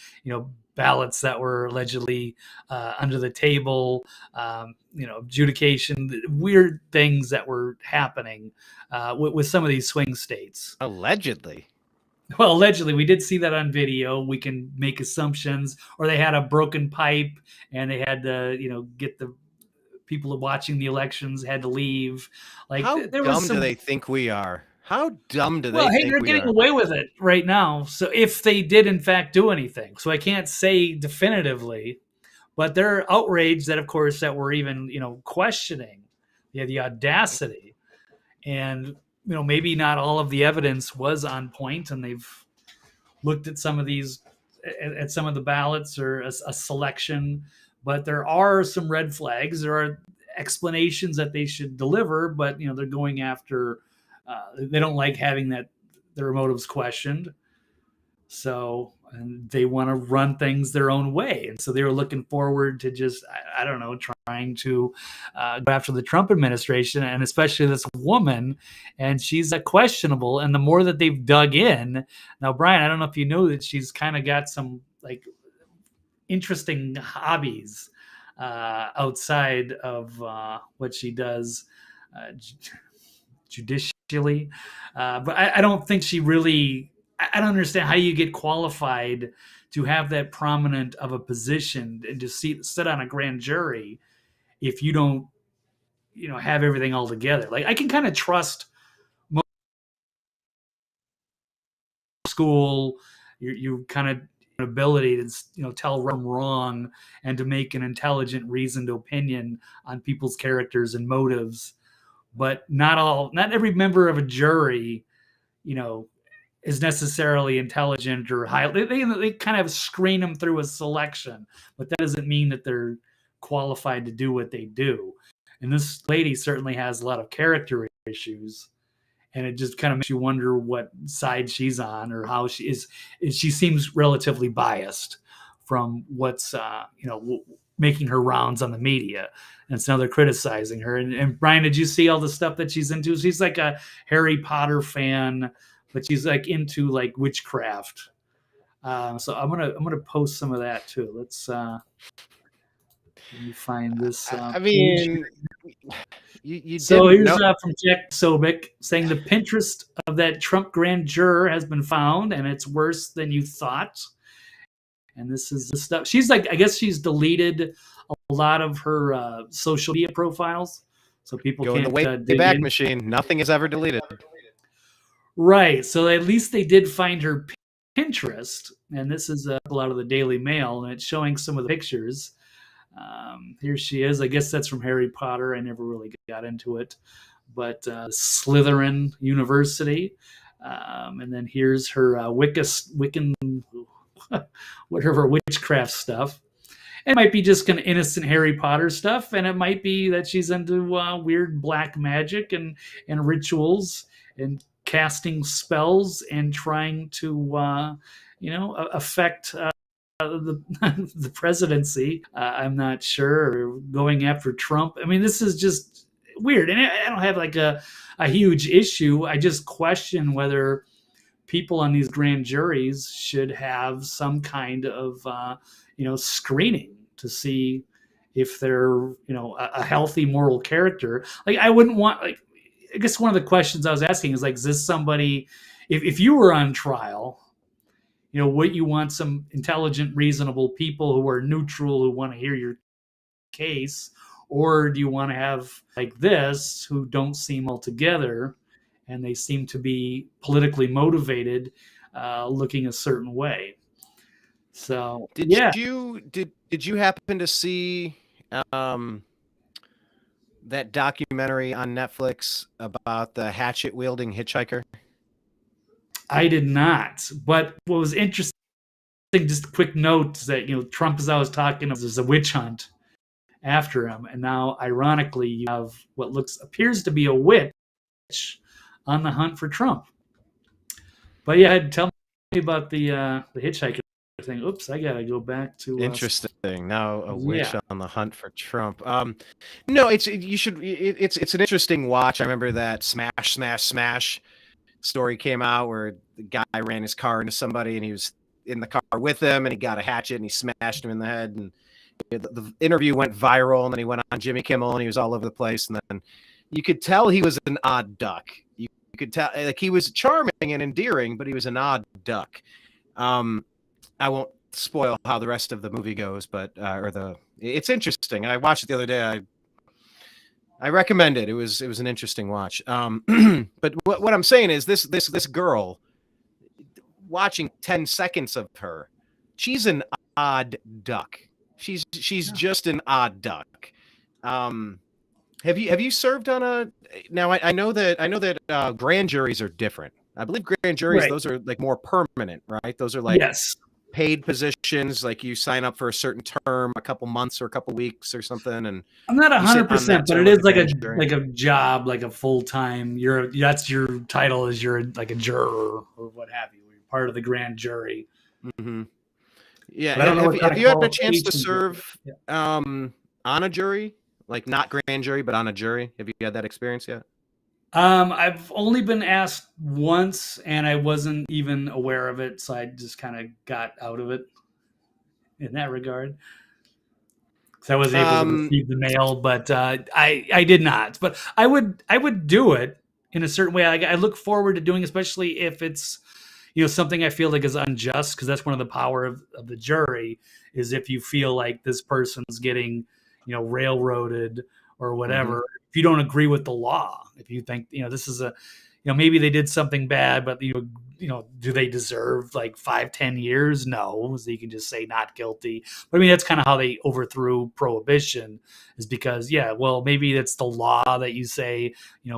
S2: ballots that were allegedly under the table, adjudication, weird things that were happening with some of these swing states.
S1: Allegedly.
S2: Well, allegedly, we did see that on video. We can make assumptions, or they had a broken pipe and they had to, get the people watching the elections had to leave. Like,
S1: how
S2: there
S1: dumb
S2: was some...
S1: do they think we are? How dumb do they
S2: Well, hey,
S1: think
S2: they're
S1: we
S2: getting
S1: are?
S2: away with it right now. So if they did in fact do anything, so I can't say definitively, but they're outraged that, of course, that we're even questioning the audacity, and maybe not all of the evidence was on point, and they've looked at some of these, at some of the ballots, or a selection, but there are some red flags. There are explanations that they should deliver, but they're going after. They don't like having their motives questioned, so and they want to run things their own way, and so they were looking forward to just I don't know, trying to go after the Trump administration, and especially this woman, and she's questionable. And the more that they've dug in, now Brian, I don't know if you know that she's kind of got some like interesting hobbies outside of what she does judicially, but I don't think she really. I don't understand how you get qualified to have that prominent of a position and to sit on a grand jury if you don't, have everything all together. Like, I can kind of trust most school, you kind of ability to tell wrong and to make an intelligent, reasoned opinion on people's characters and motives. But not every member of a jury, is necessarily intelligent or high. They kind of screen them through a selection, but that doesn't mean that they're qualified to do what they do. And this lady certainly has a lot of character issues, and it just kind of makes you wonder what side she's on, or how she is. She seems relatively biased from what's making her rounds on the media, and so now they're criticizing her. And Brian, did you see all the stuff that she's into? She's like a Harry Potter fan, but she's like into like witchcraft. So I'm gonna post some of that too. Let's let me find this.
S1: I mean, you
S2: so
S1: didn't
S2: here's
S1: know.
S2: from Jack Sobek saying the Pinterest of that Trump grand juror has been found, and it's worse than you thought. And this is the stuff. She's like, I guess she's deleted a lot of her social media profiles, so people
S1: Go in
S2: can't
S1: the
S2: dig
S1: Wayback
S2: in.
S1: Machine. Nothing is ever deleted.
S2: Right. So at least they did find her Pinterest, and this is a lot of the Daily Mail, and it's showing some of the pictures. Here she is. I guess that's from Harry Potter. I never really got into it, but Slytherin University. And then here's her Wiccan, whatever witchcraft stuff. It might be just kind of innocent Harry Potter stuff, and it might be that she's into weird black magic and rituals and casting spells and trying to, affect the presidency. I'm not sure. Going after Trump. I mean, this is just weird, and I don't have like a huge issue. I just question whether people on these grand juries should have some kind of screening to see if they're a healthy moral character. Like, I wouldn't want, like, I guess one of the questions I was asking is like, is this somebody, if you were on trial, would you want some intelligent, reasonable people who are neutral, who want to hear your case, or do you want to have like this, who don't seem altogether, and they seem to be politically motivated, looking a certain way? So
S1: Did you happen to see that documentary on Netflix about the hatchet wielding hitchhiker?
S2: I did not. But what was interesting, just a quick note, is that Trump is always talking of there's a witch hunt after him, and now ironically you have what appears to be a witch on the hunt for Trump. But yeah, tell me about the hitchhiker think, oops, I gotta go back to
S1: Interesting. Now a witch
S2: yeah.
S1: on the hunt for Trump. No, you should. It's an interesting watch. I remember that smash story came out where the guy ran his car into somebody and he was in the car with him and he got a hatchet and he smashed him in the head, and the interview went viral, and then he went on Jimmy Kimmel and he was all over the place, and then you could tell he was an odd duck. You could tell, like, he was charming and endearing, but he was an odd duck. I won't spoil how the rest of the movie goes, but it's interesting. I watched it the other day. I recommend it. It was an interesting watch. But what I'm saying is this girl, watching 10 seconds of her, she's an odd duck. She's just an odd duck. Have you served on a? Now I know that grand juries are different. I believe grand juries,
S2: Right.
S1: those are like more permanent, right? Those are like
S2: Yes.
S1: paid positions, like you sign up for a certain term, a couple months or a couple weeks or something, and
S2: I'm not
S1: you sit on
S2: 100%,
S1: that
S2: but
S1: term
S2: it
S1: of
S2: is
S1: the
S2: like a
S1: grand jury.
S2: like a job, like a full time. That's your title, is you're like a juror or what have you. You're part of the grand jury.
S1: Mm-hmm. Yeah.
S2: But I don't know what kind
S1: Have
S2: of
S1: you had a chance to
S2: qualifications
S1: serve
S2: Yeah.
S1: on a jury, like not grand jury, but on a jury? Have you had that experience yet?
S2: I've only been asked once, and I wasn't even aware of it, so I just kind of got out of it in that regard. Because I was able to
S1: Um,
S2: receive the mail, but I did not. But I would do it in a certain way. I look forward to doing, especially if it's something I feel like is unjust, because that's one of the power of the jury, is if you feel like this person's getting railroaded or whatever.
S1: mhm.
S2: If you don't agree with the law, if you think this is a maybe they did something bad, but do they deserve like 5-10 years? No, so you can just say not guilty. But I mean, that's kind of how they overthrew prohibition, is because well, maybe it's the law that you say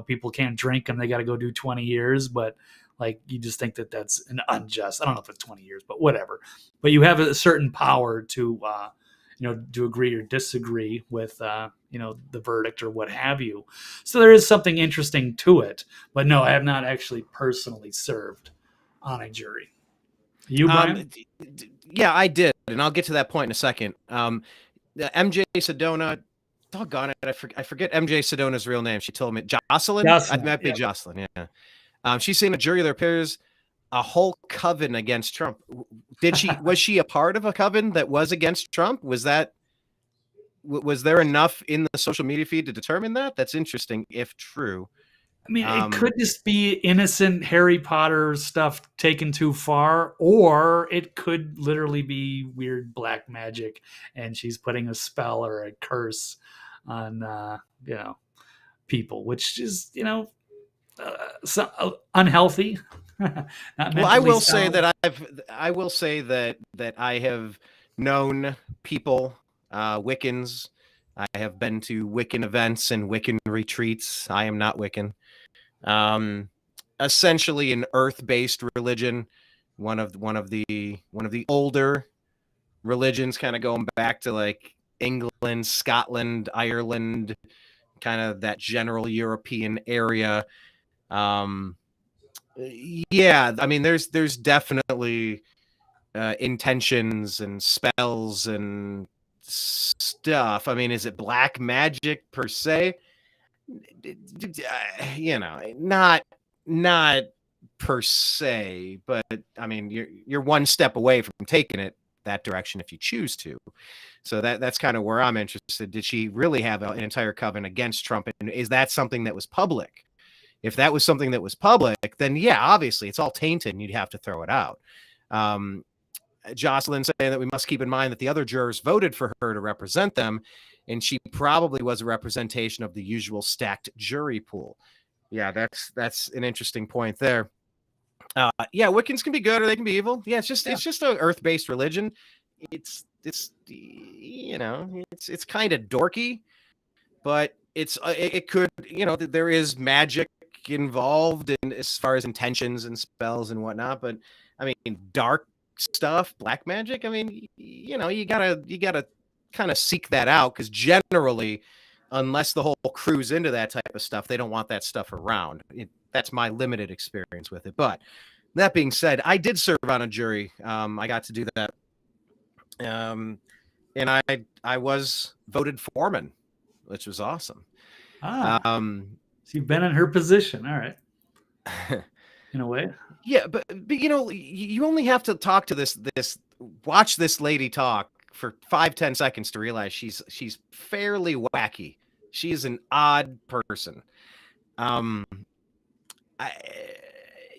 S2: people can't drink and they got to go do 20 years, but like you just think that that's an unjust. I don't know if it's 20 years, but whatever. But you have a certain power to to agree or disagree with the verdict or what have you. So there is something interesting to it. But no, I have not actually personally served on a jury. You, Brian?
S1: Yeah, I did, and I'll get to that point in a second. MJ Sedona, doggone it, I forget MJ Sedona's real name. She told me Jocelyn. It might be Jocelyn. Yeah. She's seen a jury of their peers, a whole coven against Trump. Was she a part of a coven that was against Trump? Was there enough in the social media feed to determine that? That's interesting, if true.
S2: I mean, it could just be innocent Harry Potter stuff taken too far, or it could literally be weird black magic, and she's putting a spell or a curse on people, which is unhealthy.
S1: Well, I will say that I have known people, Wiccans. I have been to Wiccan events and Wiccan retreats. I am not Wiccan. Essentially an earth-based religion, one of the older religions, kind of going back to like England, Scotland, Ireland, kind of that general European area. Yeah, I mean, there's definitely intentions and spells and stuff. I mean, is it black magic per se? Not per se, but I mean, you're one step away from taking it that direction if you choose to. So that's kind of where I'm interested. Did she really have an entire coven against Trump, and is that something that was public? If that was something that was public, then yeah, obviously it's all tainted and you'd have to throw it out. Jocelyn saying that we must keep in mind that the other jurors voted for her to represent them, and she probably was a representation of the usual stacked jury pool. Yeah, that's an interesting point there. Yeah, Wiccans can be good or they can be evil. Yeah, it's just an earth-based religion. It's kind of dorky, but it could, there is magic involved in as far as intentions and spells and whatnot. But I mean, dark stuff, black magic, I mean, you gotta kind of seek that out, because generally, unless the whole crew's into that type of stuff, they don't want that stuff around. That's my limited experience with it. But that being said, I did serve on a jury. I got to do that and I was voted foreman, which was awesome.
S2: Ah,
S1: Um,
S2: so you've been in her position. All right, in a way.
S1: yeah, but you only have to talk to this watch this lady talk for 5-10 seconds to realize she's fairly wacky. She is an odd person. Um, I,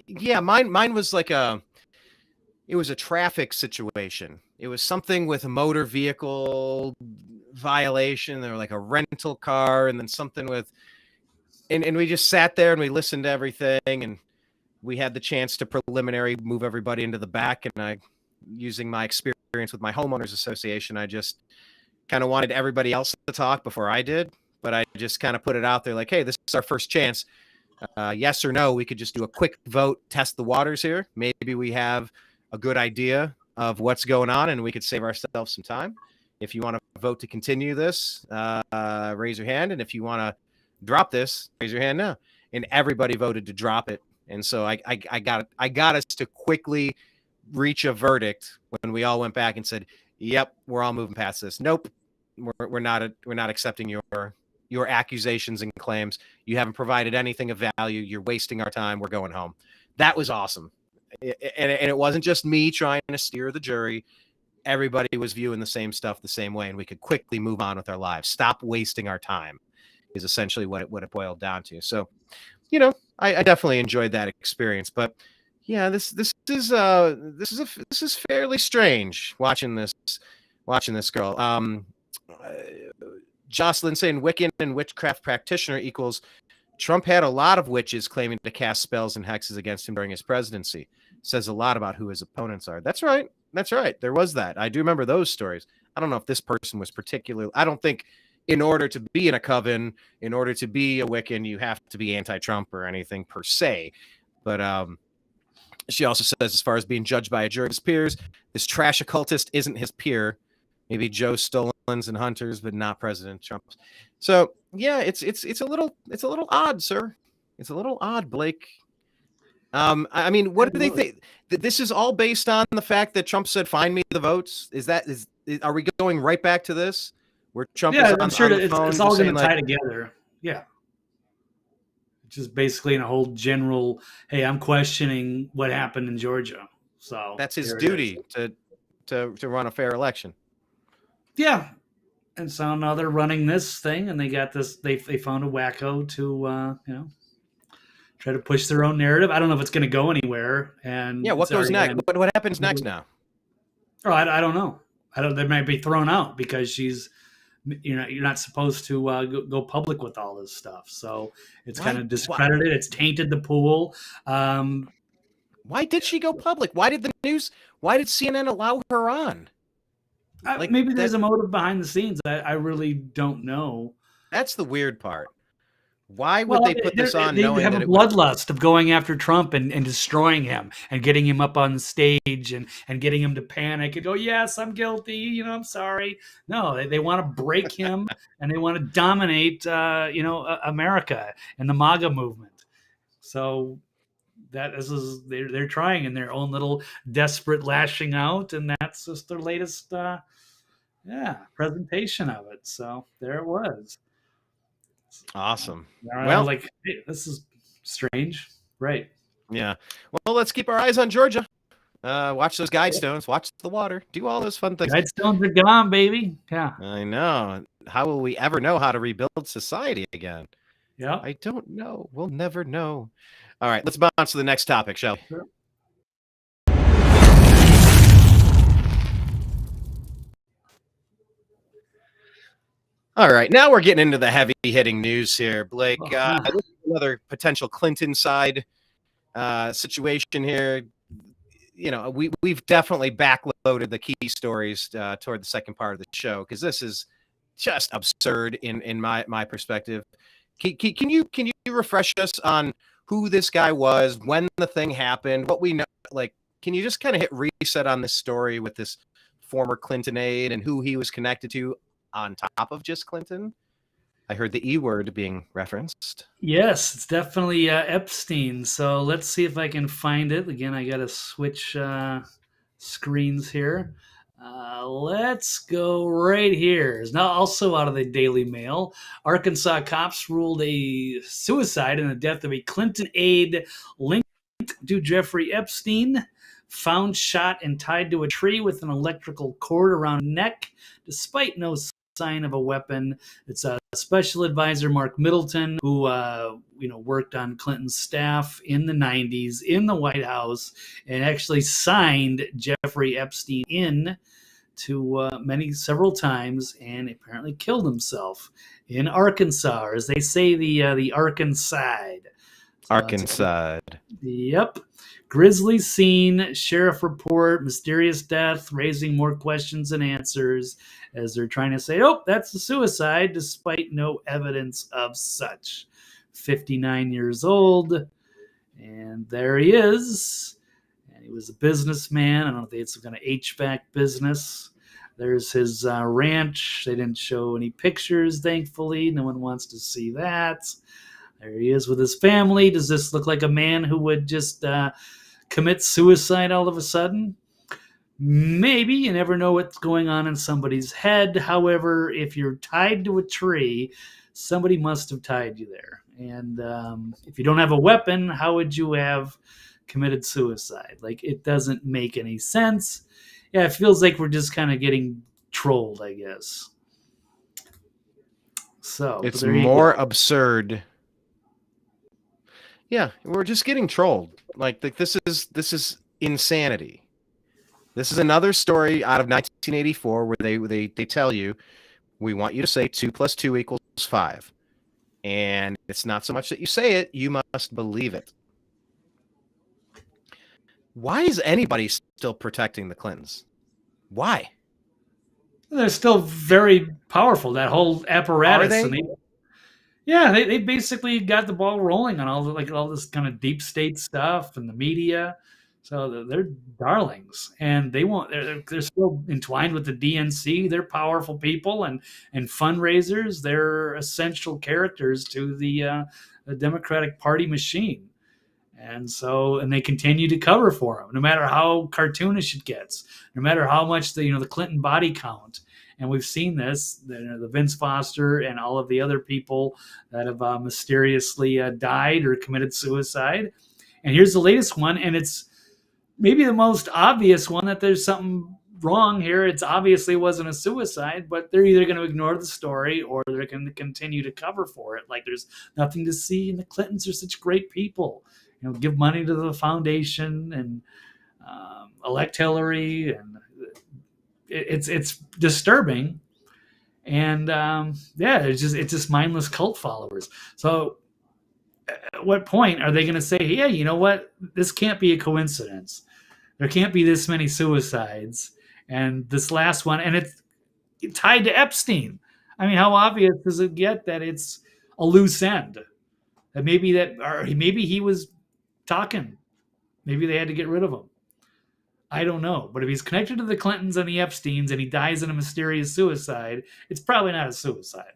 S1: yeah, mine was like it was a traffic situation. It was something with a motor vehicle violation or like a rental car, and then something with, and we just sat there and we listened to everything, and we had the chance to preliminary move everybody into the back. And I, using my experience with my homeowners association, I just kind of wanted everybody else to talk before I did. But I just kind of put it out there like, hey, this is our first chance. Yes or no, we could just do a quick vote, test the waters here. Maybe we have a good idea of what's going on and we could save ourselves some time. If you want to vote to continue this, raise your hand. And if you want to drop this, raise your hand now. And everybody voted to drop it. And so I got us to quickly reach a verdict when we all went back and said, yep, we're all moving past this. Nope, we're not accepting your accusations and claims. You haven't provided anything of value. You're wasting our time. We're going home. That was awesome. And it wasn't just me trying to steer the jury. Everybody was viewing the same stuff the same way, and we could quickly move on with our lives. Stop wasting our time is essentially what it boiled down to. So, I definitely enjoyed that experience. But yeah, this is fairly strange watching this girl. Jocelyn saying Wiccan and witchcraft practitioner equals Trump had a lot of witches claiming to cast spells and hexes against him during his presidency. Says a lot about who his opponents are. That's right. There was that. I do remember those stories. I don't know if this person was particularly. I don't think in order to be in a coven, in order to be a Wiccan, you have to be anti-Trump or anything per se. But she also says, as far as being judged by a jury of his peers, this trash occultist isn't his peer. Maybe Joe Stolens and Hunters, but not President Trump. So yeah, it's a little odd, sir. It's a little odd, Blake. I mean, what do they think? This is all based on the fact that Trump said, "Find me the votes." Are we going right back to this? Where Trump is
S2: I'm sure
S1: on the phone
S2: it's all going to tie
S1: like,
S2: together. Yeah. Just basically in a whole general, hey, I'm questioning what happened in Georgia. So
S1: that's his duty to run a fair election.
S2: Yeah. And so now they're running this thing, and they got this. They found a wacko to try to push their own narrative. I don't know if it's going to go anywhere. And
S1: yeah, what goes next? What happens next now?
S2: Oh, I don't know. They might be thrown out because she's. You're not supposed to go public with all this stuff. So it's kind of discredited. It's tainted the pool.
S1: Why did she go public? Why did CNN allow her on?
S2: Maybe there's a motive behind the scenes. I really don't know.
S1: That's the weird part. Why would they put this on?
S2: They have a bloodlust of going after Trump and destroying him and getting him up on the stage and getting him to panic and go, yes, I'm guilty. I'm sorry. No, they want to break him and they want to dominate, America and the MAGA movement. So they're trying in their own little desperate lashing out, and that's just their latest, presentation of it. So there it was.
S1: Awesome.
S2: Well, like, hey, this is strange, right?
S1: Yeah. Well, let's keep our eyes on Georgia. Watch those guide stones. Watch the water. Do all those fun things.
S2: Guide stones are gone, baby. Yeah.
S1: I know. How will we ever know how to rebuild society again?
S2: Yeah.
S1: I don't know. We'll never know. All right. Let's bounce to the next topic, shall we? Sure. All right, now we're getting into the heavy-hitting news here, Blake. Another potential Clinton side situation here. We've definitely backloaded the key stories toward the second part of the show because this is just absurd in my perspective. Can you refresh us on who this guy was, when the thing happened, what we know? Like, can you just kind of hit reset on this story with this former Clinton aide and who he was connected to? On top of just Clinton? I heard the E word being referenced.
S2: Yes, it's definitely Epstein. So let's see if I can find it. Again, I got to switch screens here. Let's go right here. It's now also out of the Daily Mail. Arkansas cops ruled a suicide in the death of a Clinton aide linked to Jeffrey Epstein. Found shot and tied to a tree with an electrical cord around his neck, despite no sign of a weapon. It's a special advisor, Mark Middleton, who worked on Clinton's staff in the 90s in the White House and actually signed Jeffrey Epstein in to several times, and apparently killed himself in Arkansas, or as they say, the Arkansas.
S1: Arkansas.
S2: Yep. Grisly scene, sheriff report, mysterious death, raising more questions than answers as they're trying to say, oh, that's a suicide, despite no evidence of such. 59 years old, and there he is. And he was a businessman. I don't know if it's going to HVAC business. There's his ranch. They didn't show any pictures, thankfully. No one wants to see that. There he is with his family. Does this look like a man who would just commit suicide all of a sudden? Maybe. You never know what's going on in somebody's head. However, if you're tied to a tree, somebody must have tied you there. And if you don't have a weapon, how would you have committed suicide? Like, it doesn't make any sense. Yeah, it feels like we're just kind of getting trolled, I guess. So
S1: it's more absurd. Yeah, we're just getting trolled. Like this is insanity. This is another story out of 1984 where they tell you, we want you to say 2 + 2 = 5. And it's not so much that you say it, you must believe it. Why is anybody still protecting the Clintons? Why?
S2: They're still very powerful, that whole apparatus.
S1: Are they?
S2: They basically got the ball rolling on all this kind of deep state stuff and the media. So they're darlings, and they won't. They're still entwined with the DNC. They're powerful people and fundraisers. They're essential characters to the Democratic Party machine, and they continue to cover for them, no matter how cartoonish it gets, no matter how much the Clinton body count. And we've seen this, the Vince Foster and all of the other people that have mysteriously died or committed suicide. And here's the latest one, and it's maybe the most obvious one that there's something wrong here. It's obviously wasn't a suicide, but they're either going to ignore the story or they're going to continue to cover for it. Like there's nothing to see, and the Clintons are such great people. Give money to the foundation and elect Hillary, and it's disturbing. And it's just mindless cult followers. So at what point are they going to say, yeah, you know what? This can't be a coincidence. There can't be this many suicides. And this last one, and it's tied to Epstein. I mean, how obvious does it get that it's a loose end? That maybe he was talking. Maybe they had to get rid of him. I don't know. But if he's connected to the Clintons and the Epsteins and he dies in a mysterious suicide, it's probably not a suicide.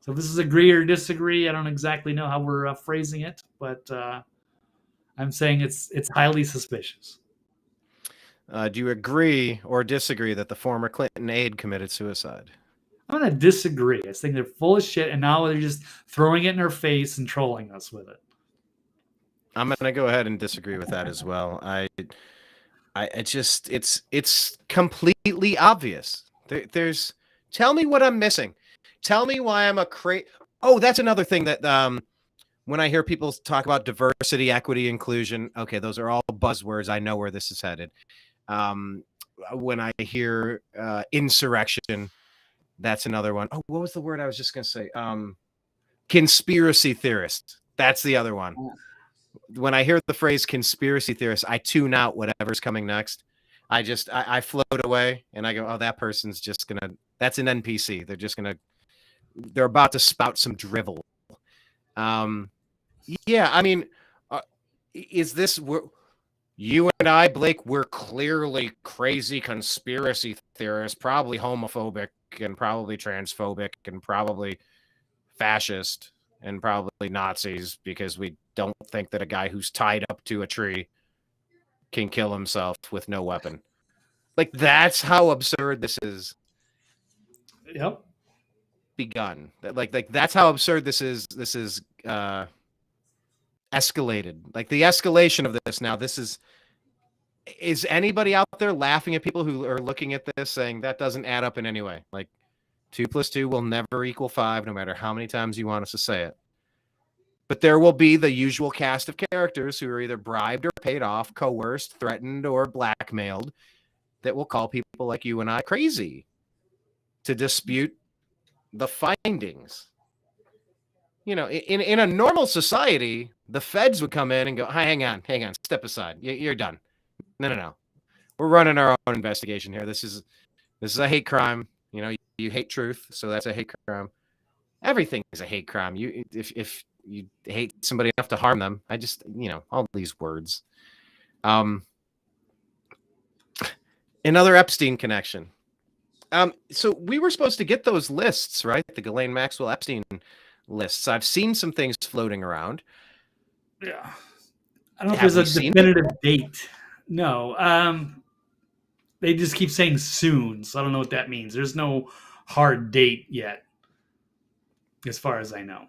S2: So if this is agree or disagree, I don't exactly know how we're phrasing it, but I'm saying it's highly suspicious.
S1: Do you agree or disagree that the former Clinton aide committed suicide?
S2: I'm going to disagree. I think they're full of shit, and now they're just throwing it in our face and trolling us with it.
S1: I'm going to go ahead and disagree with that as well. It's completely obvious. There's tell me what I'm missing. Tell me why I'm a Oh, that's another thing that when I hear people talk about diversity, equity, inclusion, okay, those are all buzzwords. I know where this is headed. When I hear insurrection, that's another one. Oh, what was the word I was just going to say? Conspiracy theorist. That's the other one. When I hear the phrase conspiracy theorist, I tune out whatever's coming next. I float away and I go, oh, that person's just that's an NPC. They're about to spout some drivel. Yeah, I mean, is this you and I, Blake? We're clearly crazy conspiracy theorists, probably homophobic and probably transphobic and probably fascist and probably Nazis because we don't think that a guy who's tied up to a tree can kill himself with no weapon. Like, that's how absurd this is
S2: Yep.
S1: begun. Like that's how absurd this is escalated. Like, the escalation of this now, this is anybody out there laughing at people who are looking at this saying that doesn't add up in any way? Like, 2 + 2 will never equal 5, no matter how many times you want us to say it. But there will be the usual cast of characters who are either bribed or paid off, coerced, threatened, or blackmailed that will call people like you and I crazy to dispute the findings. You know, in a normal society, the feds would come in and go, hang on, step aside. You're done. No. We're running our own investigation here. This is a hate crime. You know, you hate truth, so that's a hate crime. Everything is a hate crime. If you hate somebody enough to harm them, all these words. Another Epstein connection. So we were supposed to get those lists, right? The Ghislaine Maxwell Epstein lists. I've seen some things floating around.
S2: Yeah. I don't know if there's a definitive date. No. They just keep saying soon, so I don't know what that means. There's no hard date yet, as far as I know.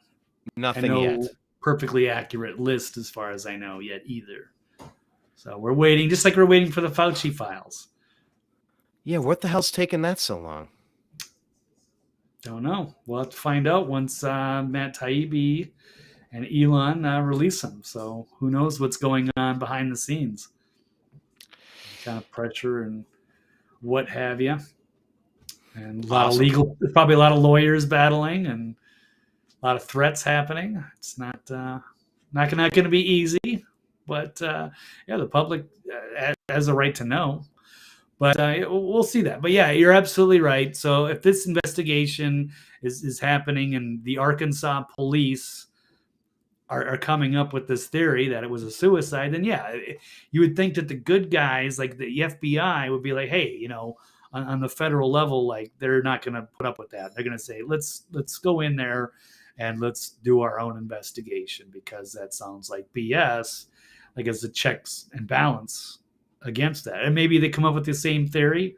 S1: Nothing yet.
S2: Perfectly accurate list, as far as I know, yet either. So we're waiting, just like we're waiting for the Fauci files.
S1: Yeah, what the hell's taking that so long?
S2: Don't know. We'll have to find out once Matt Taibbi and Elon release them. So who knows what's going on behind the scenes? Kind of pressure and what have you. And a lot of legal, there's probably a lot of lawyers battling and a lot of threats happening. It's not going to be easy, but the public has a right to know. But we'll see that. But yeah, you're absolutely right. So if this investigation is happening and the Arkansas police are coming up with this theory that it was a suicide, then yeah, you would think that the good guys, like the FBI, would be like, hey, on the federal level, like, they're not going to put up with that. They're going to say, let's go in there and let's do our own investigation, because that sounds like BS, like, as a checks and balance against that. And maybe they come up with the same theory,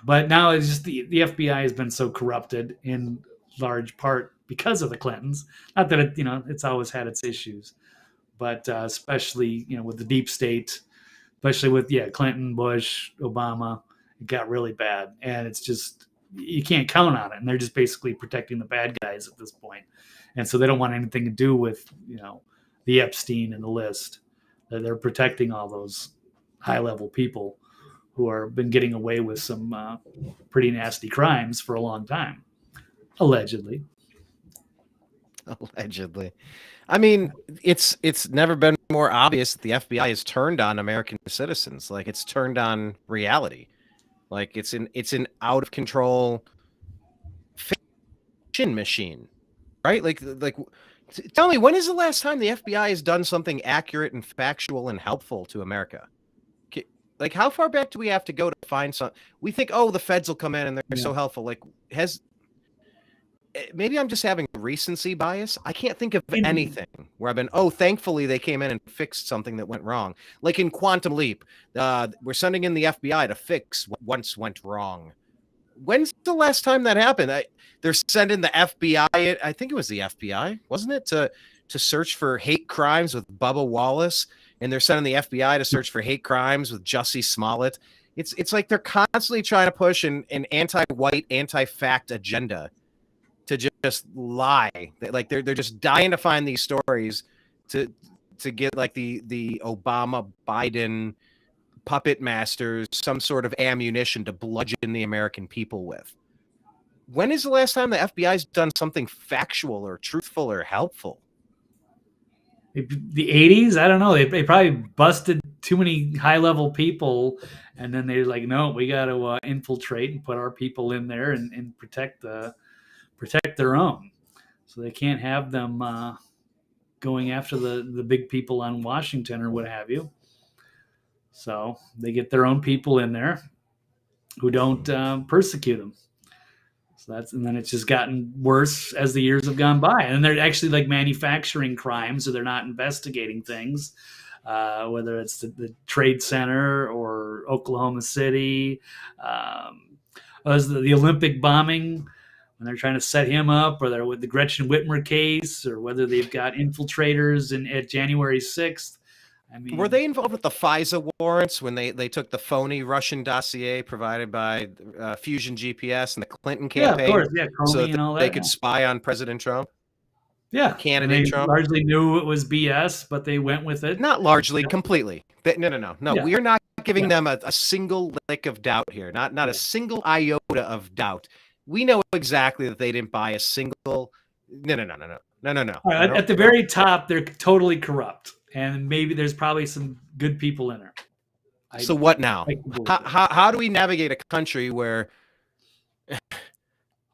S2: but now it's just the FBI has been so corrupted in large part because of the Clintons. Not that it's always had its issues, but especially with the deep state, especially with Clinton, Bush, Obama, it got really bad, and it's just, you can't count on it. And they're just basically protecting the bad guys at this point, and so they don't want anything to do with the Epstein and the list. They're protecting all those high-level people who are been getting away with some pretty nasty crimes for a long time, allegedly.
S1: Allegedly. I mean, it's never been more obvious that the FBI has turned on American citizens. Like, it's turned on reality. Like, it's an out of control fiction machine, right? Like, tell me, when is the last time the FBI has done something accurate and factual and helpful to America? Like, how far back do we have to go to find some? We think, the feds will come in and they're so helpful. Like, maybe I'm just having recency bias. I can't think of anything where I've been, thankfully they came in and fixed something that went wrong. Like in Quantum Leap, we're sending in the FBI to fix what once went wrong. When's the last time that happened? They're sending the FBI, I think it was the FBI, wasn't it, to search for hate crimes with Bubba Wallace, and they're sending the FBI to search for hate crimes with Jussie Smollett. It's like they're constantly trying to push an anti-white, anti-fact agenda to just lie. Like, they're just dying to find these stories to get like the Obama Biden puppet masters some sort of ammunition to bludgeon the American people with. When is the last time the FBI's done something factual or truthful or helpful?
S2: The 80s? I don't know. They probably busted too many high-level people, and then they're like, no, we got to infiltrate and put our people in there and protect their own. So they can't have them going after the big people on Washington or what have you. So they get their own people in there who don't persecute them. So and then it's just gotten worse as the years have gone by. And they're actually like manufacturing crimes, so they're not investigating things. whether it's the Trade Center or Oklahoma City. Was the Olympic bombing when they're trying to set him up, or they're with the Gretchen Whitmer case, or whether they've got infiltrators at January 6th. I mean,
S1: were they involved with the FISA warrants when they took the phony Russian dossier provided by Fusion GPS and the Clinton campaign?
S2: Yeah, of course. Yeah, Comey
S1: so
S2: and all that.
S1: They could spy on President Trump?
S2: Yeah.
S1: Candidate Trump?
S2: Largely knew it was BS, but they went with it.
S1: Not largely, completely. No. Yeah. We are not giving them a single lick of doubt here. Not a single iota of doubt. We know exactly that they didn't buy a single. No.
S2: Right, at the very top, they're totally corrupt, and maybe there's probably some good people in there.
S1: So what now? How do we navigate a country where?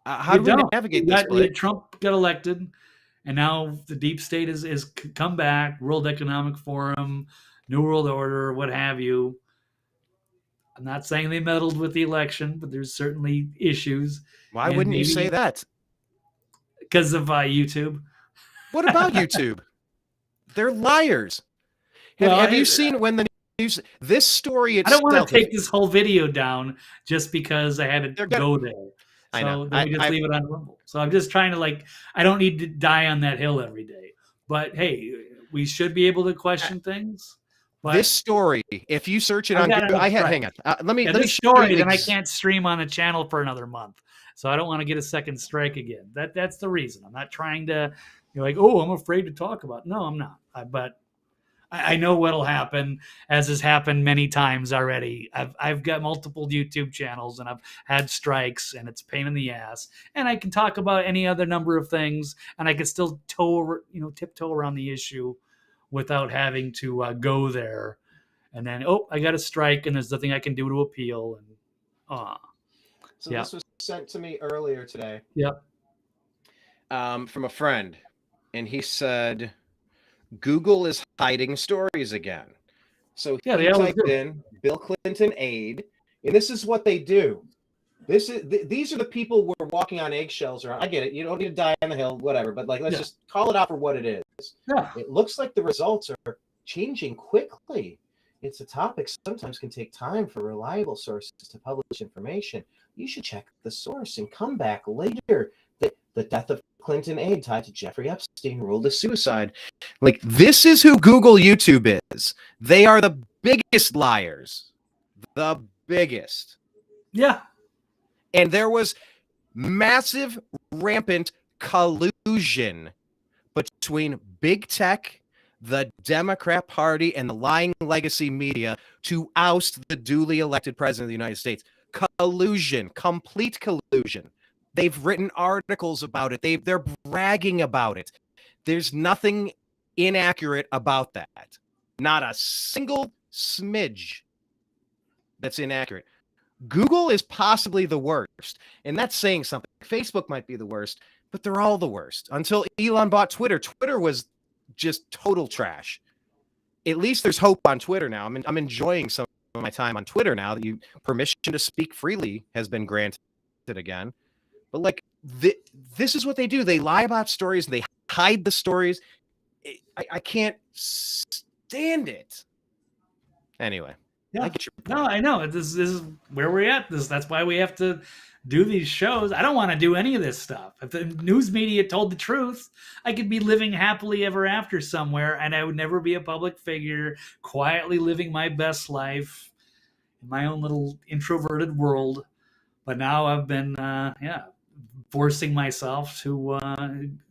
S1: How do we navigate this?
S2: Trump got elected, and now the deep state is come back. World Economic Forum, New World Order, what have you. I'm not saying they meddled with the election, but there's certainly issues.
S1: Why wouldn't you say that?
S2: Because of YouTube.
S1: What about YouTube? They're liars. Have you seen when the news? This story itself.
S2: I don't want to take this whole video down just because I had to go there.
S1: I know.
S2: Then we just leave it on Rumble. So I'm just trying to I don't need to die on that hill every day. But hey, we should be able to question things. But
S1: this story, if you search it on Google, hang on. Let me
S2: show you. Then I can't stream on the channel for another month. So I don't want to get a second strike again. That's the reason. I'm not trying to, I'm afraid to talk about it. No, I'm not. But I know what'll happen, as has happened many times already. I've got multiple YouTube channels, and I've had strikes, and it's a pain in the ass. And I can talk about any other number of things, and I can still tiptoe around the issue without having to go there. And then, I got a strike, and there's nothing I can do to appeal. And
S1: this was sent to me earlier today.
S2: Yep.
S1: From a friend, and he said, Google is hiding stories again. So he typed in Bill Clinton aide, and this is what they do. These are the people we're walking on eggshells around. I get it. You don't need to die on the hill, whatever. But let's just call it out for what it is.
S2: Yeah.
S1: It looks like the results are changing quickly. It's a topic sometimes can take time for reliable sources to publish information. You should check the source and come back later. The death of Clinton aide tied to Jeffrey Epstein ruled a suicide. This is who Google YouTube is. They are the biggest liars. The biggest.
S2: Yeah.
S1: And there was massive, rampant collusion between big tech, the Democrat Party, and the lying legacy media to oust the duly elected president of the United States. Collusion, complete collusion. They've written articles about it. They're bragging about it. There's nothing inaccurate about that. Not a single smidge that's inaccurate. Google is possibly the worst, and that's saying something. Facebook might be the worst, but they're all the worst. Until Elon bought Twitter, Twitter was just total trash. At least there's hope on Twitter now. I'm enjoying some of my time on Twitter now that permission to speak freely has been granted again. But this is what they do. They lie about stories. They hide the stories. I can't stand it. Anyway.
S2: Yeah. I know. This is where we're at. That's why we have to do these shows. I don't want to do any of this stuff. If the news media told the truth, I could be living happily ever after somewhere, and I would never be a public figure, quietly living my best life in my own little introverted world. But now I've been, forcing myself to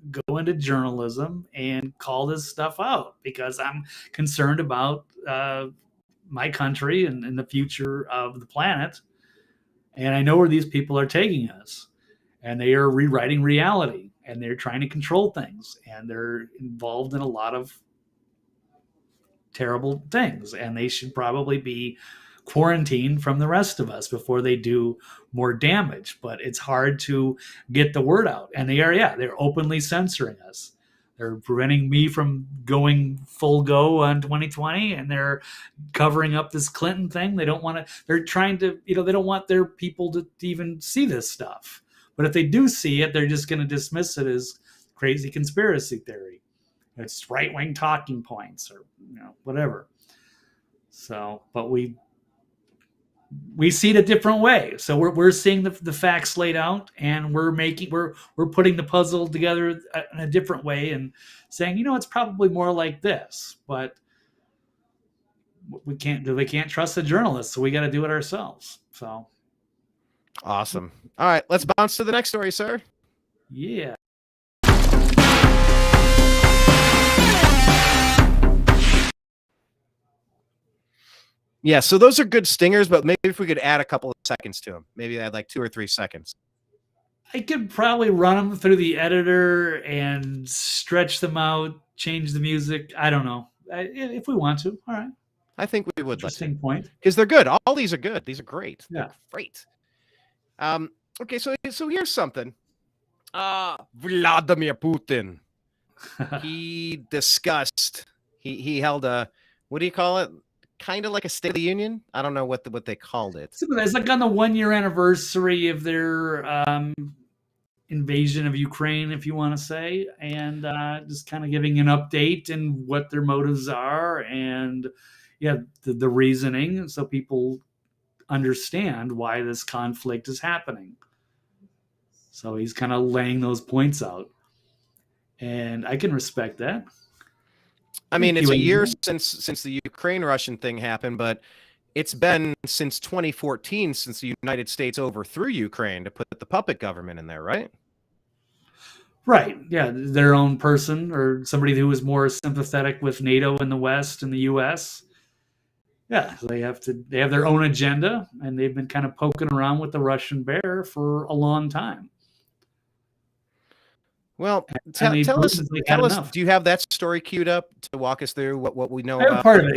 S2: go into journalism and call this stuff out because I'm concerned about my country and the future of the planet. And I know where these people are taking us, and they are rewriting reality, and they're trying to control things, and they're involved in a lot of terrible things, and they should probably be quarantined from the rest of us before they do more damage. But it's hard to get the word out, and they're openly censoring us. They're preventing me from going full go on 2020, and they're covering up this Clinton thing. They don't want to, they're trying to, they don't want their people to even see this stuff. But if they do see it, they're just going to dismiss it as crazy conspiracy theory. It's right-wing talking points or whatever. So, but we see it a different way. So we're seeing the facts laid out, and we're putting the puzzle together in a different way and saying, it's probably more like this, but they can't trust the journalists, so we got to do it ourselves. So
S1: awesome. All right, let's bounce to the next story, sir.
S2: Yeah.
S1: Yeah, so those are good stingers, but maybe if we could add a couple of seconds to them, maybe add like 2 or 3 seconds.
S2: I could probably run them through the editor and stretch them out, change the music. I don't know. If we want to. All right.
S1: I think we would.
S2: Interesting point.
S1: Because they're good. All these are good. These are great.
S2: Yeah.
S1: They're great. Okay, so here's something. Vladimir Putin. He discussed. He held a, what do you call it? Kind of like a State of the Union. I don't know what they called it.
S2: It's like on the 1-year anniversary of their invasion of Ukraine, if you want to say, and just kind of giving an update and what their motives are, and the reasoning, so people understand why this conflict is happening. So he's kind of laying those points out, and I can respect that.
S1: I mean, it's a year since the Ukraine-Russian thing happened, but it's been since 2014 since the United States overthrew Ukraine to put the puppet government in there, right?
S2: Right. Yeah, their own person or somebody who was more sympathetic with NATO in the West and the U.S. Yeah, they have their own agenda, and they've been kind of poking around with the Russian bear for a long time.
S1: Well, tell us, do you have that story queued up to walk us through what we know about?
S2: Part of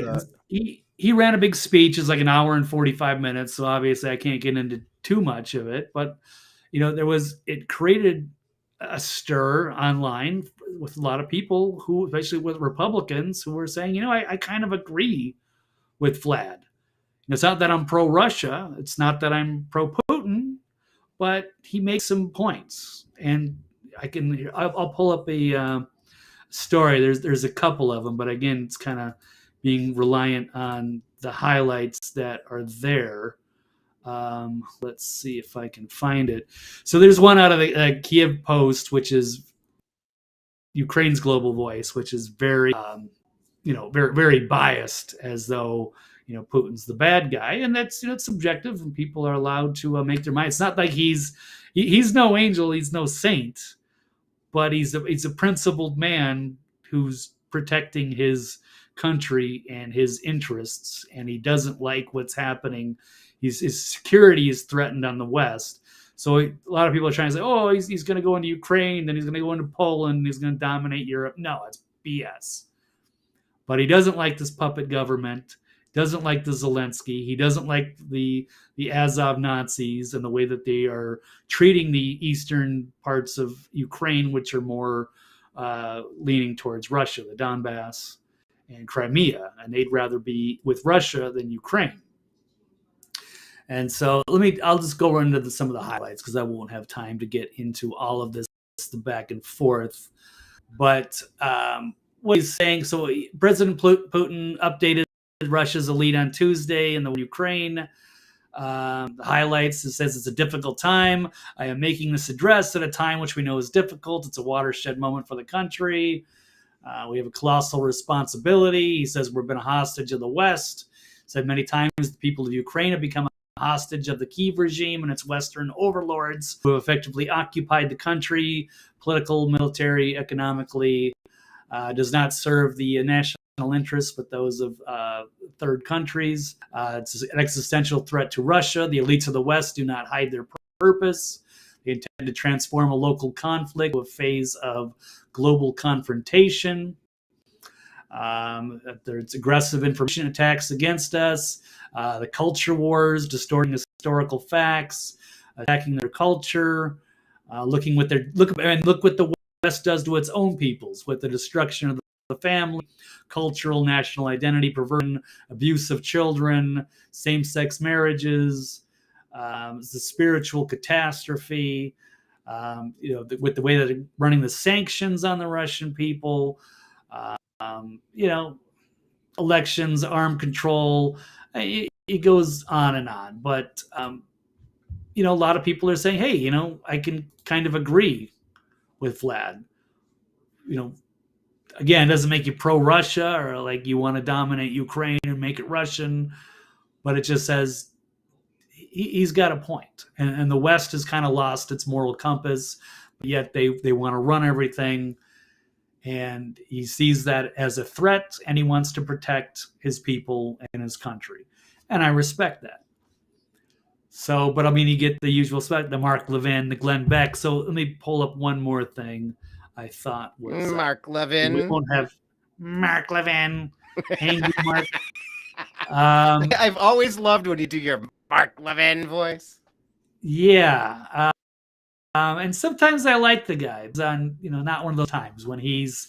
S2: it. He ran a big speech. It's like an hour and 45 minutes, so obviously I can't get into too much of it. But, it created a stir online with a lot of people who, especially with Republicans, who were saying, I kind of agree with Vlad. It's not that I'm pro-Russia. It's not that I'm pro-Putin, but he makes some points. And I'll pull up a story. There's a couple of them, but again, it's kind of being reliant on the highlights that are there. Let's see if I can find it. So there's one out of the Kiev Post, which is Ukraine's Global Voice, which is very, very, very biased, as though Putin's the bad guy, and that's it's subjective, and people are allowed to make their mind. It's not like he's no angel, he's no saint, but he's a principled man who's protecting his country and his interests, and he doesn't like what's happening. His security is threatened on the West. So a lot of people are trying to say, oh, he's going to go into Ukraine, then he's going to go into Poland, he's going to dominate Europe. No, it's BS. But he doesn't like this puppet government, doesn't like the Zelensky. He doesn't like the Azov Nazis and the way that they are treating the eastern parts of Ukraine, which are more leaning towards Russia, the Donbass and Crimea. And they'd rather be with Russia than Ukraine. And so I'll just go into some of the highlights because I won't have time to get into all of this, the back and forth. But what he's saying, so President Putin updated Russia's elite on Tuesday in the Ukraine. The highlights, it says it's a difficult time. I am making this address at a time which we know is difficult. It's a watershed moment for the country. We have a colossal responsibility. He says we've been a hostage of the West. Said many times the people of Ukraine have become a hostage of the Kyiv regime and its Western overlords who have effectively occupied the country, political, military, economically, does not serve the national interests but those of third countries. It's an existential threat to Russia. The elites of the West do not hide their purpose. They intend to transform a local conflict to a phase of global confrontation. There's aggressive information attacks against us, the culture wars, distorting historical facts, attacking their culture, look what the West does to its own peoples with the destruction of the family, cultural national identity, perversion, abuse of children, same-sex marriages, the spiritual catastrophe, with the way that they're running the sanctions on the Russian people, Elections, armed control. It goes on and on. But, a lot of people are saying, hey, I can kind of agree with Vlad. Again, it doesn't make you pro-Russia or like you want to dominate Ukraine and make it Russian, but it just says he's got a point. And the West has kind of lost its moral compass, but yet they want to run everything. And he sees that as a threat, and he wants to protect his people and his country. And I respect that. So, but I mean, you get the usual stuff, the Mark Levin, the Glenn Beck. So let me pull up one more thing I thought was...
S1: Mark Levin.
S2: We won't have Mark Levin. Angry Mark.
S1: I've always loved when you do your Mark Levin voice.
S2: Yeah. And sometimes I like the guy. On, not one of those times when he's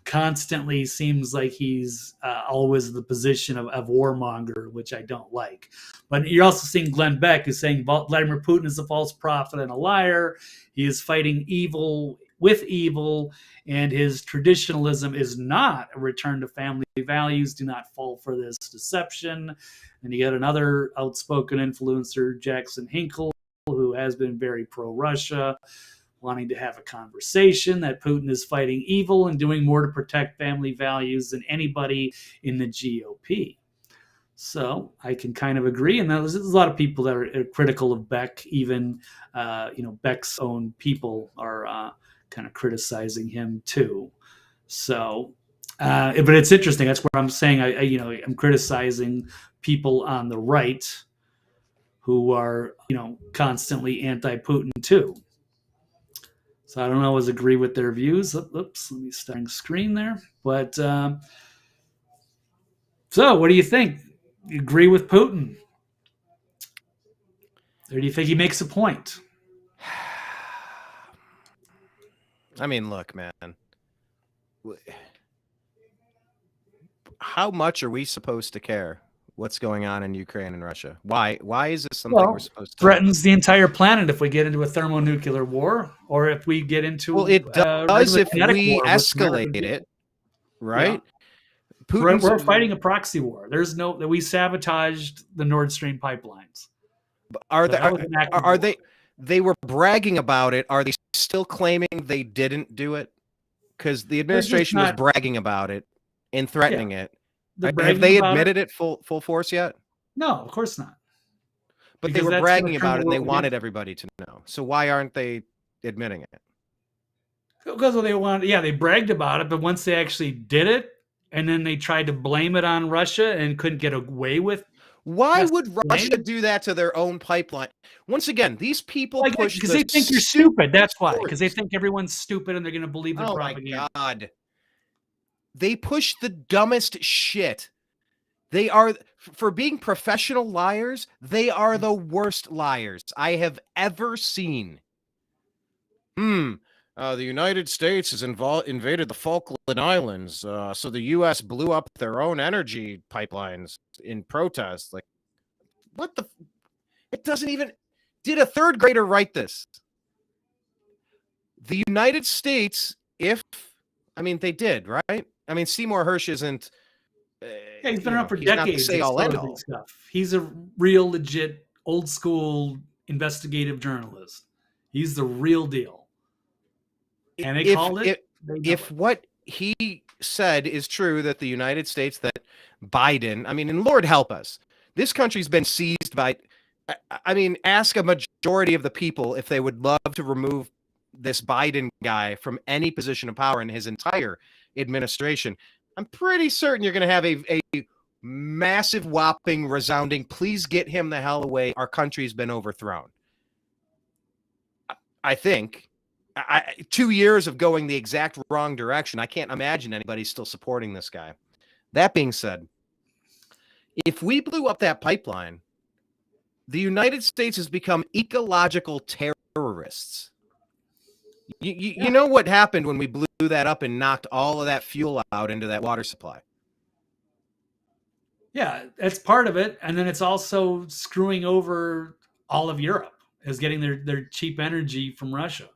S2: constantly seems like he's always the position of warmonger, which I don't like. But you're also seeing Glenn Beck who's saying Vladimir Putin is a false prophet and a liar. He is fighting evil with evil, and his traditionalism is not a return to family values. Do not fall for this deception. And you got another outspoken influencer, Jackson Hinkle, who has been very pro-Russia, wanting to have a conversation that Putin is fighting evil and doing more to protect family values than anybody in the GOP. So I can kind of agree. And there's a lot of people that are critical of Beck. Even, Beck's own people are kind of criticizing him too. So, but it's interesting. That's where I'm saying I'm criticizing people on the right who are, constantly anti-Putin too. So I don't always agree with their views. Oops, let me start screen there. But so what do you think? You agree with Putin? Or do you think he makes a point?
S1: I mean, look, man. How much are we supposed to care what's going on in Ukraine and Russia? Why is this something we're supposed to
S2: threatens the entire planet if we get into a thermonuclear war, or if we get into
S1: it does if we escalate it, right?
S2: Yeah. We're fighting a proxy war. We sabotaged the Nord Stream pipelines.
S1: They were bragging about it. Are they still claiming they didn't do it? Because the administration was bragging about it and threatening it. Have they admitted it full force yet?
S2: No, of course not.
S1: But they were bragging about it and they wanted everybody to know. So why aren't they admitting it?
S2: Because they bragged about it, but once they actually did it, and then they tried to blame it on Russia and couldn't get away with.
S1: Why would Russia do that to their own pipeline? Once again, these people push
S2: because they think you're stupid. That's why. Because they think everyone's stupid and they're going to believe their propaganda.
S1: Oh my God. They push the dumbest shit. They are, for being professional liars, they are the worst liars I have ever seen. The United States has invaded the Falkland Islands, so the U.S. blew up their own energy pipelines in protest. Like, what the? It doesn't even. Did a third grader write this? The United States, they did, right? I mean, Seymour Hersh isn't.
S2: He's been around for decades. Exposing stuff. He's a real, legit, old school investigative journalist. He's the real deal. And they called it.
S1: If what he said is true, that the United States, that Biden, and Lord help us, this country's been seized by. Ask a majority of the people if they would love to remove this Biden guy from any position of power in his entire administration. I'm pretty certain you're going to have a massive, whopping, resounding, please get him the hell away. Our country's been overthrown. I think 2 years of going the exact wrong direction. I can't imagine anybody still supporting this guy. That being said, if we blew up that pipeline, the United States has become ecological terrorists. You know what happened when we blew that up and knocked all of that fuel out into that water supply?
S2: Yeah, that's part of it. And then it's also screwing over all of Europe as getting their cheap energy from Russia.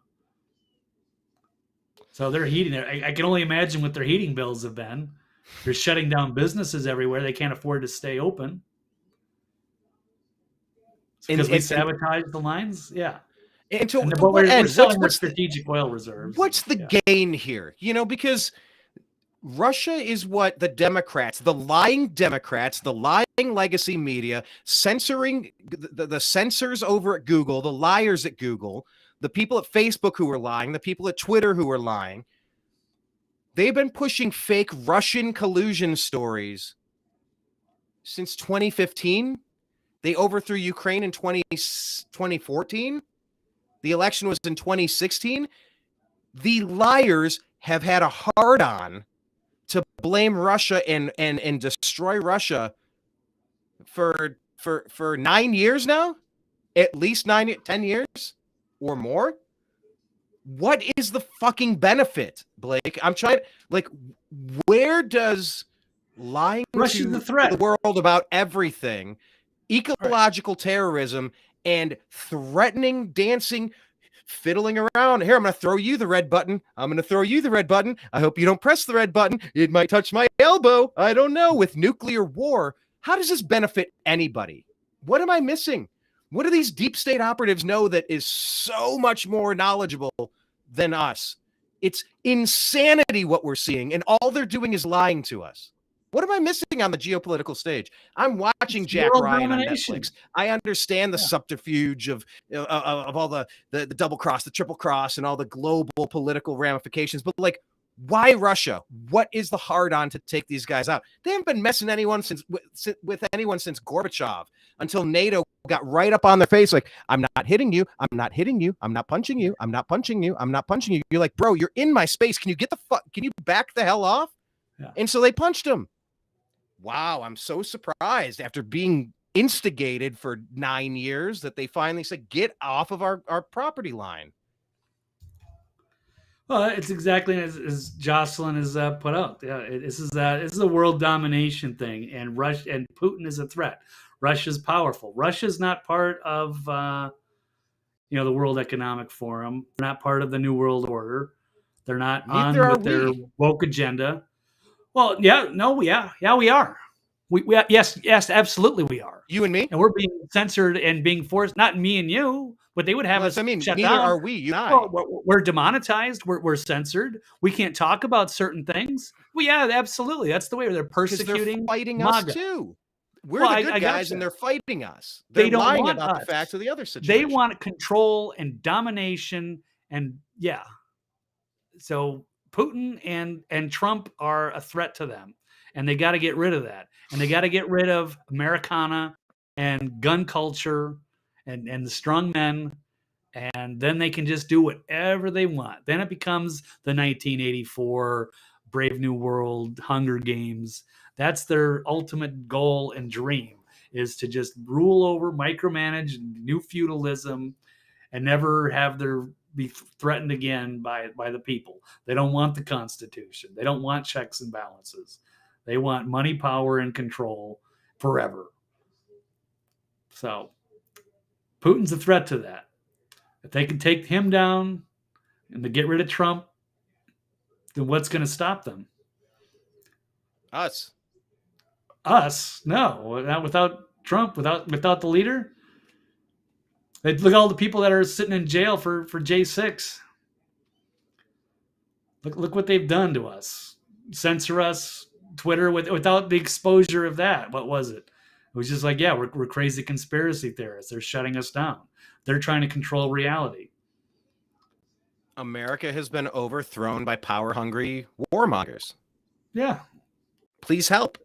S2: So they're heating it. I can only imagine what their heating bills have been. They're shutting down businesses everywhere. They can't afford to stay open. Because we sabotage the lines? Yeah.
S1: And to
S2: but
S1: what
S2: we're
S1: end?
S2: selling their strategic oil reserves.
S1: What's the gain here? Because Russia is what the Democrats, the lying Democrats, the lying legacy media, censoring the censors over at Google, the liars at Google, the people at Facebook who are lying, the people at Twitter who are lying. They've been pushing fake Russian collusion stories since 2015. They overthrew Ukraine in 2014. The election was in 2016. The liars have had a hard-on to blame Russia and destroy Russia for 9 years now, at least 10 years or more. What is the fucking benefit, Blake? I'm trying, where does lying
S2: Russia's
S1: to
S2: the threat.
S1: The world about everything, ecological terrorism, and threatening, dancing, fiddling around. Here, I'm going to throw you the red button. I'm going to throw you the red button. I hope you don't press the red button. It might touch my elbow. I don't know. With nuclear war, how does this benefit anybody? What am I missing? What do these deep state operatives know that is so much more knowledgeable than us? It's insanity what we're seeing, and all they're doing is lying to us. What am I missing on the geopolitical stage? I'm watching Jack Ryan on Netflix. I understand the subterfuge of all the double cross, the triple cross, and all the global political ramifications. But why Russia? What is the hard on to take these guys out? They haven't been messing with anyone since Gorbachev, until NATO got right up on their face. I'm not hitting you. I'm not hitting you. I'm not punching you. I'm not punching you. I'm not punching you. You're like, bro, you're in my space. Can you back the hell off? Yeah. And so they punched him. Wow, I'm so surprised after being instigated for 9 years that they finally said, get off of our property line.
S2: Well, it's exactly as Jocelyn has put out. Yeah, this is a world domination thing, and Putin is a threat. Russia's powerful. Russia's not part of the World Economic Forum. They're not part of the New World Order. They're not on with their woke agenda. Well, we are. Yes, absolutely, we are.
S1: You and me,
S2: and we're being censored and being forced. Not me and you, but they would have us. shut
S1: neither
S2: down.
S1: Are we? You and I.
S2: Well, we're demonetized. We're censored. We can't talk about certain things. Well, yeah, absolutely. That's the way they're persecuting.
S1: They're fighting
S2: MAGA.
S1: us too. We're the good guys, and they're fighting us. They're
S2: don't
S1: lying
S2: want
S1: about
S2: us.
S1: The facts of the other situation.
S2: They want control and domination, and yeah. So Putin and Trump are a threat to them, and they got to get rid of that. And they got to get rid of Americana and gun culture and the strong men, and then they can just do whatever they want. Then it becomes the 1984 Brave New World Hunger Games. That's their ultimate goal and dream, is to just rule over, micromanage, new feudalism, and never have be threatened again by the people. They don't want the Constitution. They don't want checks and balances. They want money, power, and control forever. So Putin's a threat to that. If they can take him down and to get rid of Trump, then what's going to stop them?
S1: Us.
S2: No, not without Trump, without the leader. Look at all the people that are sitting in jail for J6. Look what they've done to us. Censor us, Twitter, without the exposure of that. What was it? It was just we're crazy conspiracy theorists. They're shutting us down. They're trying to control reality.
S1: America has been overthrown by power-hungry warmongers.
S2: Yeah.
S1: Please help.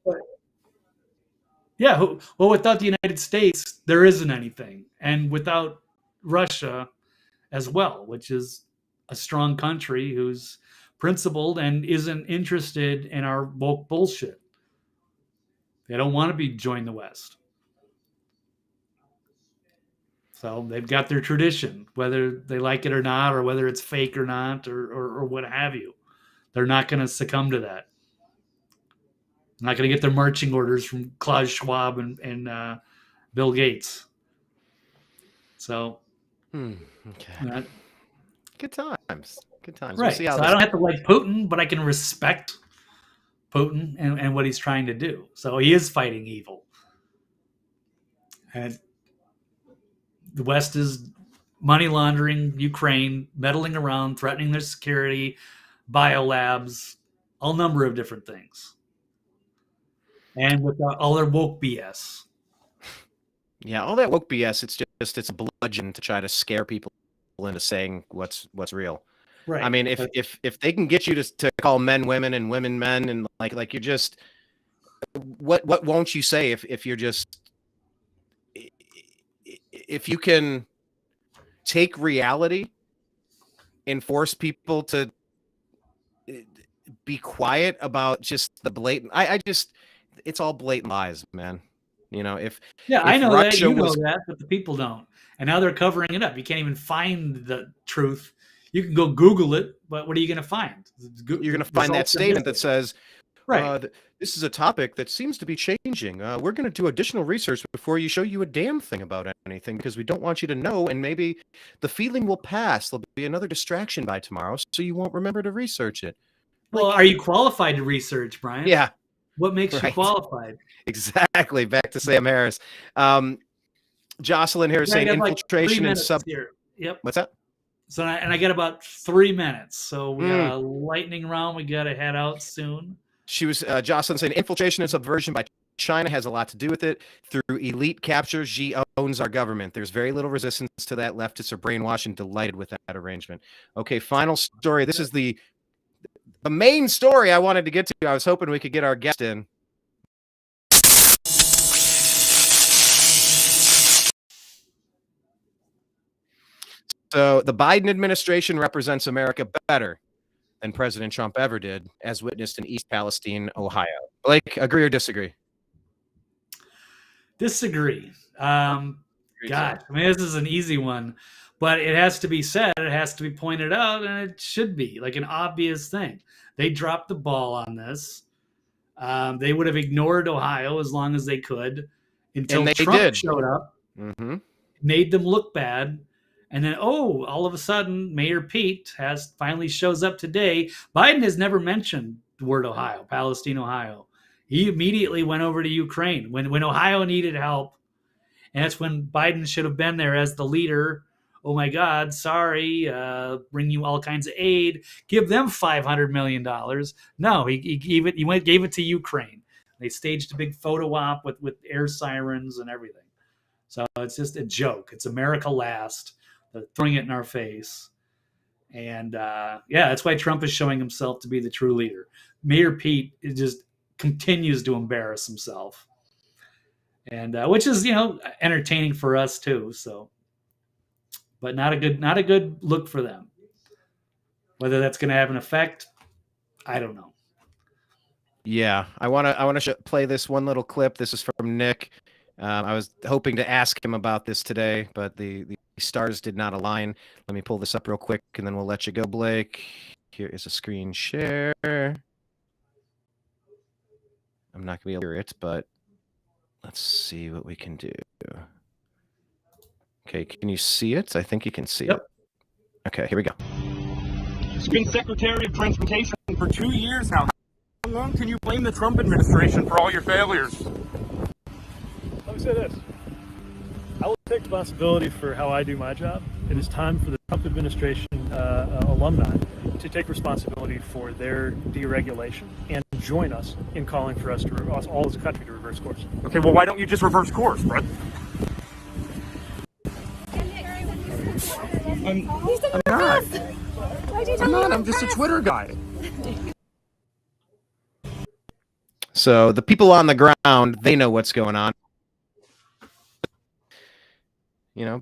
S2: Yeah. Well, without the United States, there isn't anything. And without Russia as well, which is a strong country who's principled and isn't interested in our woke bullshit. They don't want to join the West. So they've got their tradition, whether they like it or not, or whether it's fake or not, or what have you. They're not going to succumb to that. They're not going to get their marching orders from Klaus Schwab and Bill Gates. So,
S1: okay. Good times. Good times.
S2: Right.
S1: We'll see how
S2: So
S1: this.
S2: I don't have to like Putin, but I can respect Putin and what he's trying to do. So he is fighting evil. And the West is money laundering Ukraine, meddling around, threatening their security, biolabs, all number of different things. And with all their woke BS.
S1: Yeah, all that woke BS. It's a bludgeon to try to scare people into saying what's real.
S2: Right.
S1: I mean, if they can get you to call men women and women men, and like you're just, what won't you say if you're just, if you can take reality and force people to be quiet about just the blatant, I just, it's all blatant lies, man. You know, if
S2: I know
S1: Russia
S2: that, you know
S1: was,
S2: that, but the people don't. And now they're covering it up. You can't even find the truth. You can go Google it, but what are you going to find?
S1: you're going to find that statement that says,
S2: right.
S1: This is a topic that seems to be changing. We're going to do additional research before you show you a damn thing about anything, because we don't want you to know, and maybe the feeling will pass. There'll be another distraction by tomorrow, so you won't remember to research it.
S2: Well, are you qualified to research, Brian?
S1: Yeah.
S2: What makes you
S1: Right.
S2: qualified?
S1: Exactly. Back to Sam Harris. Jocelyn here is saying infiltration and sub.
S2: Here. Yep.
S1: What's that?
S2: So, I got about 3 minutes. So we got a lightning round. We got to head out soon.
S1: She was Jocelyn saying infiltration and subversion by China has a lot to do with it. Through elite capture, Xi owns our government. There's very little resistance to that. Leftists are brainwashed and delighted with that arrangement. Okay, final story. This is the main story I wanted to get to. I was hoping we could get our guest in. So the Biden administration represents America better than President Trump ever did, as witnessed in East Palestine, Ohio. Blake, agree or disagree?
S2: Disagree. Gosh, I mean, this is an easy one, but it has to be said. It has to be pointed out, and it should be like an obvious thing. They dropped the ball on this. They would have ignored Ohio as long as they could until Trump showed up, made them look bad. And then, all of a sudden, Mayor Pete finally shows up today. Biden has never mentioned the word Ohio, Palestine, Ohio. He immediately went over to Ukraine when Ohio needed help. And that's when Biden should have been there as the leader. Oh, my God, sorry, bring you all kinds of aid. Give them $500 million. No, he gave it to Ukraine. They staged a big photo op with air sirens and everything. So it's just a joke. It's America last. They're throwing it in our face. And, that's why Trump is showing himself to be the true leader. Mayor Pete just continues to embarrass himself. And which is, entertaining for us, too. So, but not a good look for them. Whether that's going to have an effect, I don't know.
S1: Yeah, I want to play this one little clip. This is from Nick. I was hoping to ask him about this today, but the stars did not align. Let me pull this up real quick, and then we'll let you go, Blake. Here is a screen share. I'm not going to be able to hear it, but let's see what we can do. Okay, can you see it? I think you can see it. Okay, here we go.
S4: He's been Secretary of Transportation for 2 years now. How long can you blame the Trump administration for all your failures?
S5: Let me say this. I will take responsibility for how I do my job. It is time for the Trump administration alumni to take responsibility for their deregulation and join us in calling for us all as a country to reverse course.
S4: Okay, well, why don't you just reverse course, Brett? I'm not. I'm just a Twitter guy.
S1: So the people on the ground, they know what's going on.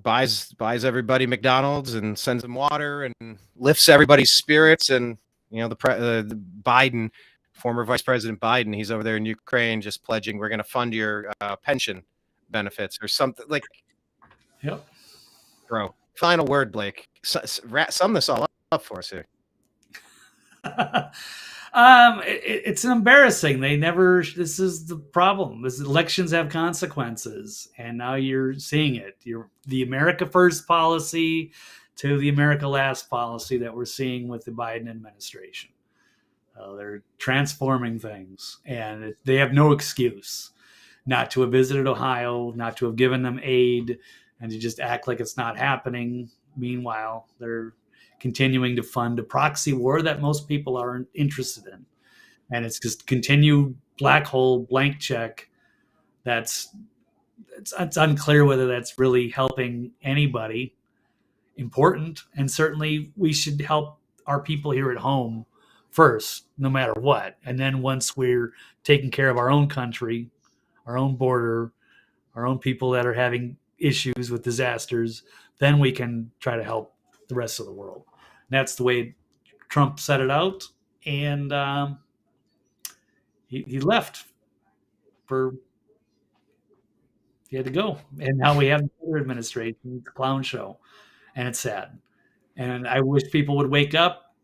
S1: Buys everybody McDonald's and sends them water and lifts everybody's spirits. And, the Biden, former Vice President Biden, he's over there in Ukraine just pledging we're going to fund your pension benefits or something like.
S2: Yep.
S1: Bro, final word, Blake. Sum this all up for us here.
S2: It's embarrassing. This is the problem. Elections have consequences, and now you're seeing it. The America First policy to the America Last policy that we're seeing with the Biden administration. They're transforming things, and they have no excuse not to have visited Ohio, not to have given them aid, and to just act like it's not happening. Meanwhile, they're continuing to fund a proxy war that most people aren't interested in. And it's just continued black hole, blank check. It's unclear whether that's really helping anybody important. And certainly we should help our people here at home first, no matter what. And then once we're taking care of our own country, our own border, our own people that are having issues with disasters, then we can try to help the rest of the world. And that's the way Trump set it out. And he left he had to go. And now we have the other administration, the clown show. And it's sad. And I wish people would wake up,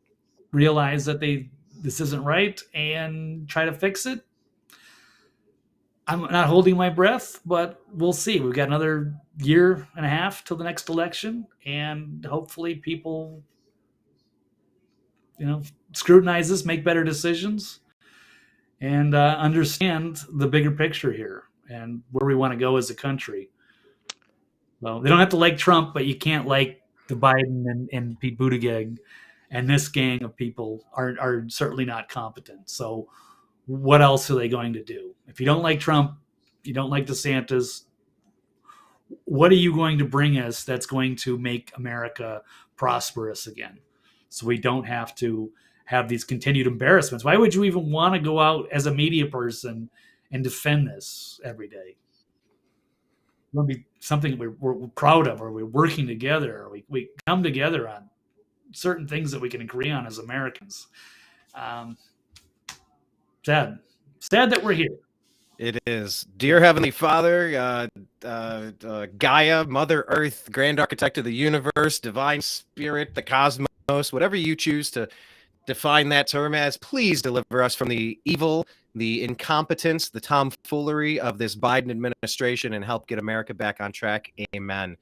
S2: realize that this isn't right, and try to fix it. I'm not holding my breath, but we'll see. We've got another year and a half till the next election, and hopefully people, scrutinize this, make better decisions, and understand the bigger picture here and where we want to go as a country. Well, they don't have to like Trump, but you can't like the Biden and Pete Buttigieg. And this gang of people are certainly not competent. So what else are they going to do? If you don't like Trump, you don't like DeSantis, what are you going to bring us that's going to make America prosperous again? So we don't have to have these continued embarrassments. Why would you even want to go out as a media person and defend this every day? It would be something we're proud of, or we're working together, or we come together on certain things that we can agree on as Americans. Sad that we're here.
S1: It is. Dear Heavenly Father, Gaia, Mother Earth, Grand Architect of the Universe, Divine Spirit, the Cosmos, whatever you choose to define that term as, please deliver us from the evil, the incompetence, the tomfoolery of this Biden administration, and help get America back on track. Amen.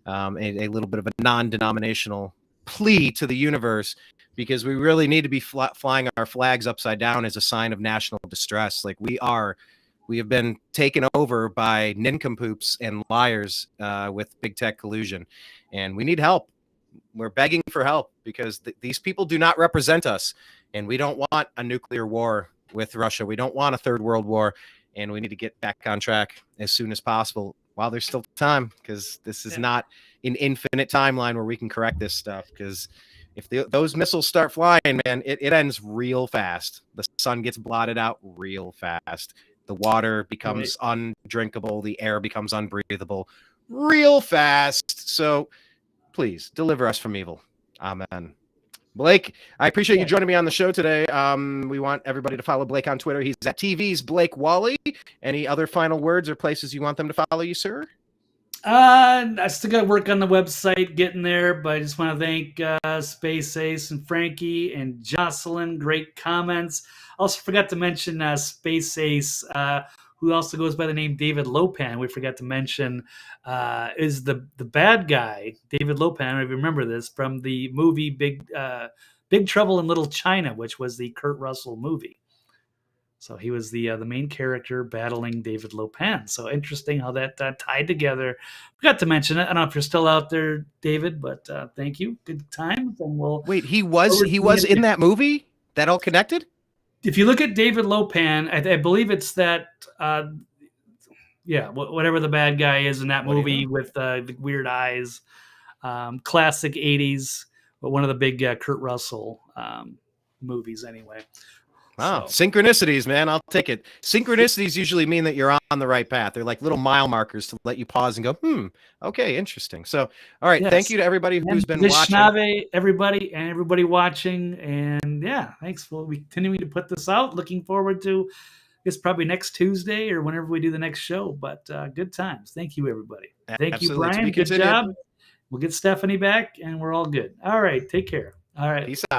S1: A little bit of a non-denominational plea to the universe, because we really need to be flying our flags upside down as a sign of national distress. Like we have been taken over by nincompoops and liars with big tech collusion, and we need help. We're begging for help because these people do not represent us, and we don't want a nuclear war with Russia. We don't want a third world war, and we need to get back on track as soon as possible while there's still time, because this is not an infinite timeline where we can correct this stuff. Because if those missiles start flying, man, it ends real fast. The sun gets blotted out real fast. The water becomes undrinkable. The air becomes unbreathable real fast. So please deliver us from evil. Amen. Blake, I appreciate you joining me on the show today. We want everybody to follow Blake on Twitter. He's at TV's Blake Wally. Any other final words or places you want them to follow you, sir?
S2: I still got to work on the website, getting there, but I just want to thank Space Ace and Frankie and Jocelyn. Great comments. Also forgot to mention Space Ace, who also goes by the name David Lopan. We forgot to mention is the bad guy, David Lopan. I don't know if you remember this from the movie Big Trouble in Little China, which was the Kurt Russell movie. So he was the main character battling David Lopan. So interesting how that tied together. Forgot to mention it. I don't know if you're still out there, David, but thank you. Good times. And we'll
S1: he was in that movie? That all connected?
S2: If you look at David Lopan, I believe it's that, whatever the bad guy is in that movie with the weird eyes, classic 80s, but one of the big Kurt Russell movies anyway.
S1: Wow. So. Synchronicities, man. I'll take it. Synchronicities usually mean that you're on the right path. They're like little mile markers to let you pause and go, okay, interesting. So, all right. Yes. Thank you to everybody who's been watching. Everybody
S2: watching. And yeah, thanks for continuing to put this out. Looking forward to this probably next Tuesday or whenever we do the next show. But good times. Thank you, everybody. Thank you, Brian. Good job. We'll get Stephanie back and we're all good. All right. Take care. All right.
S1: Peace out.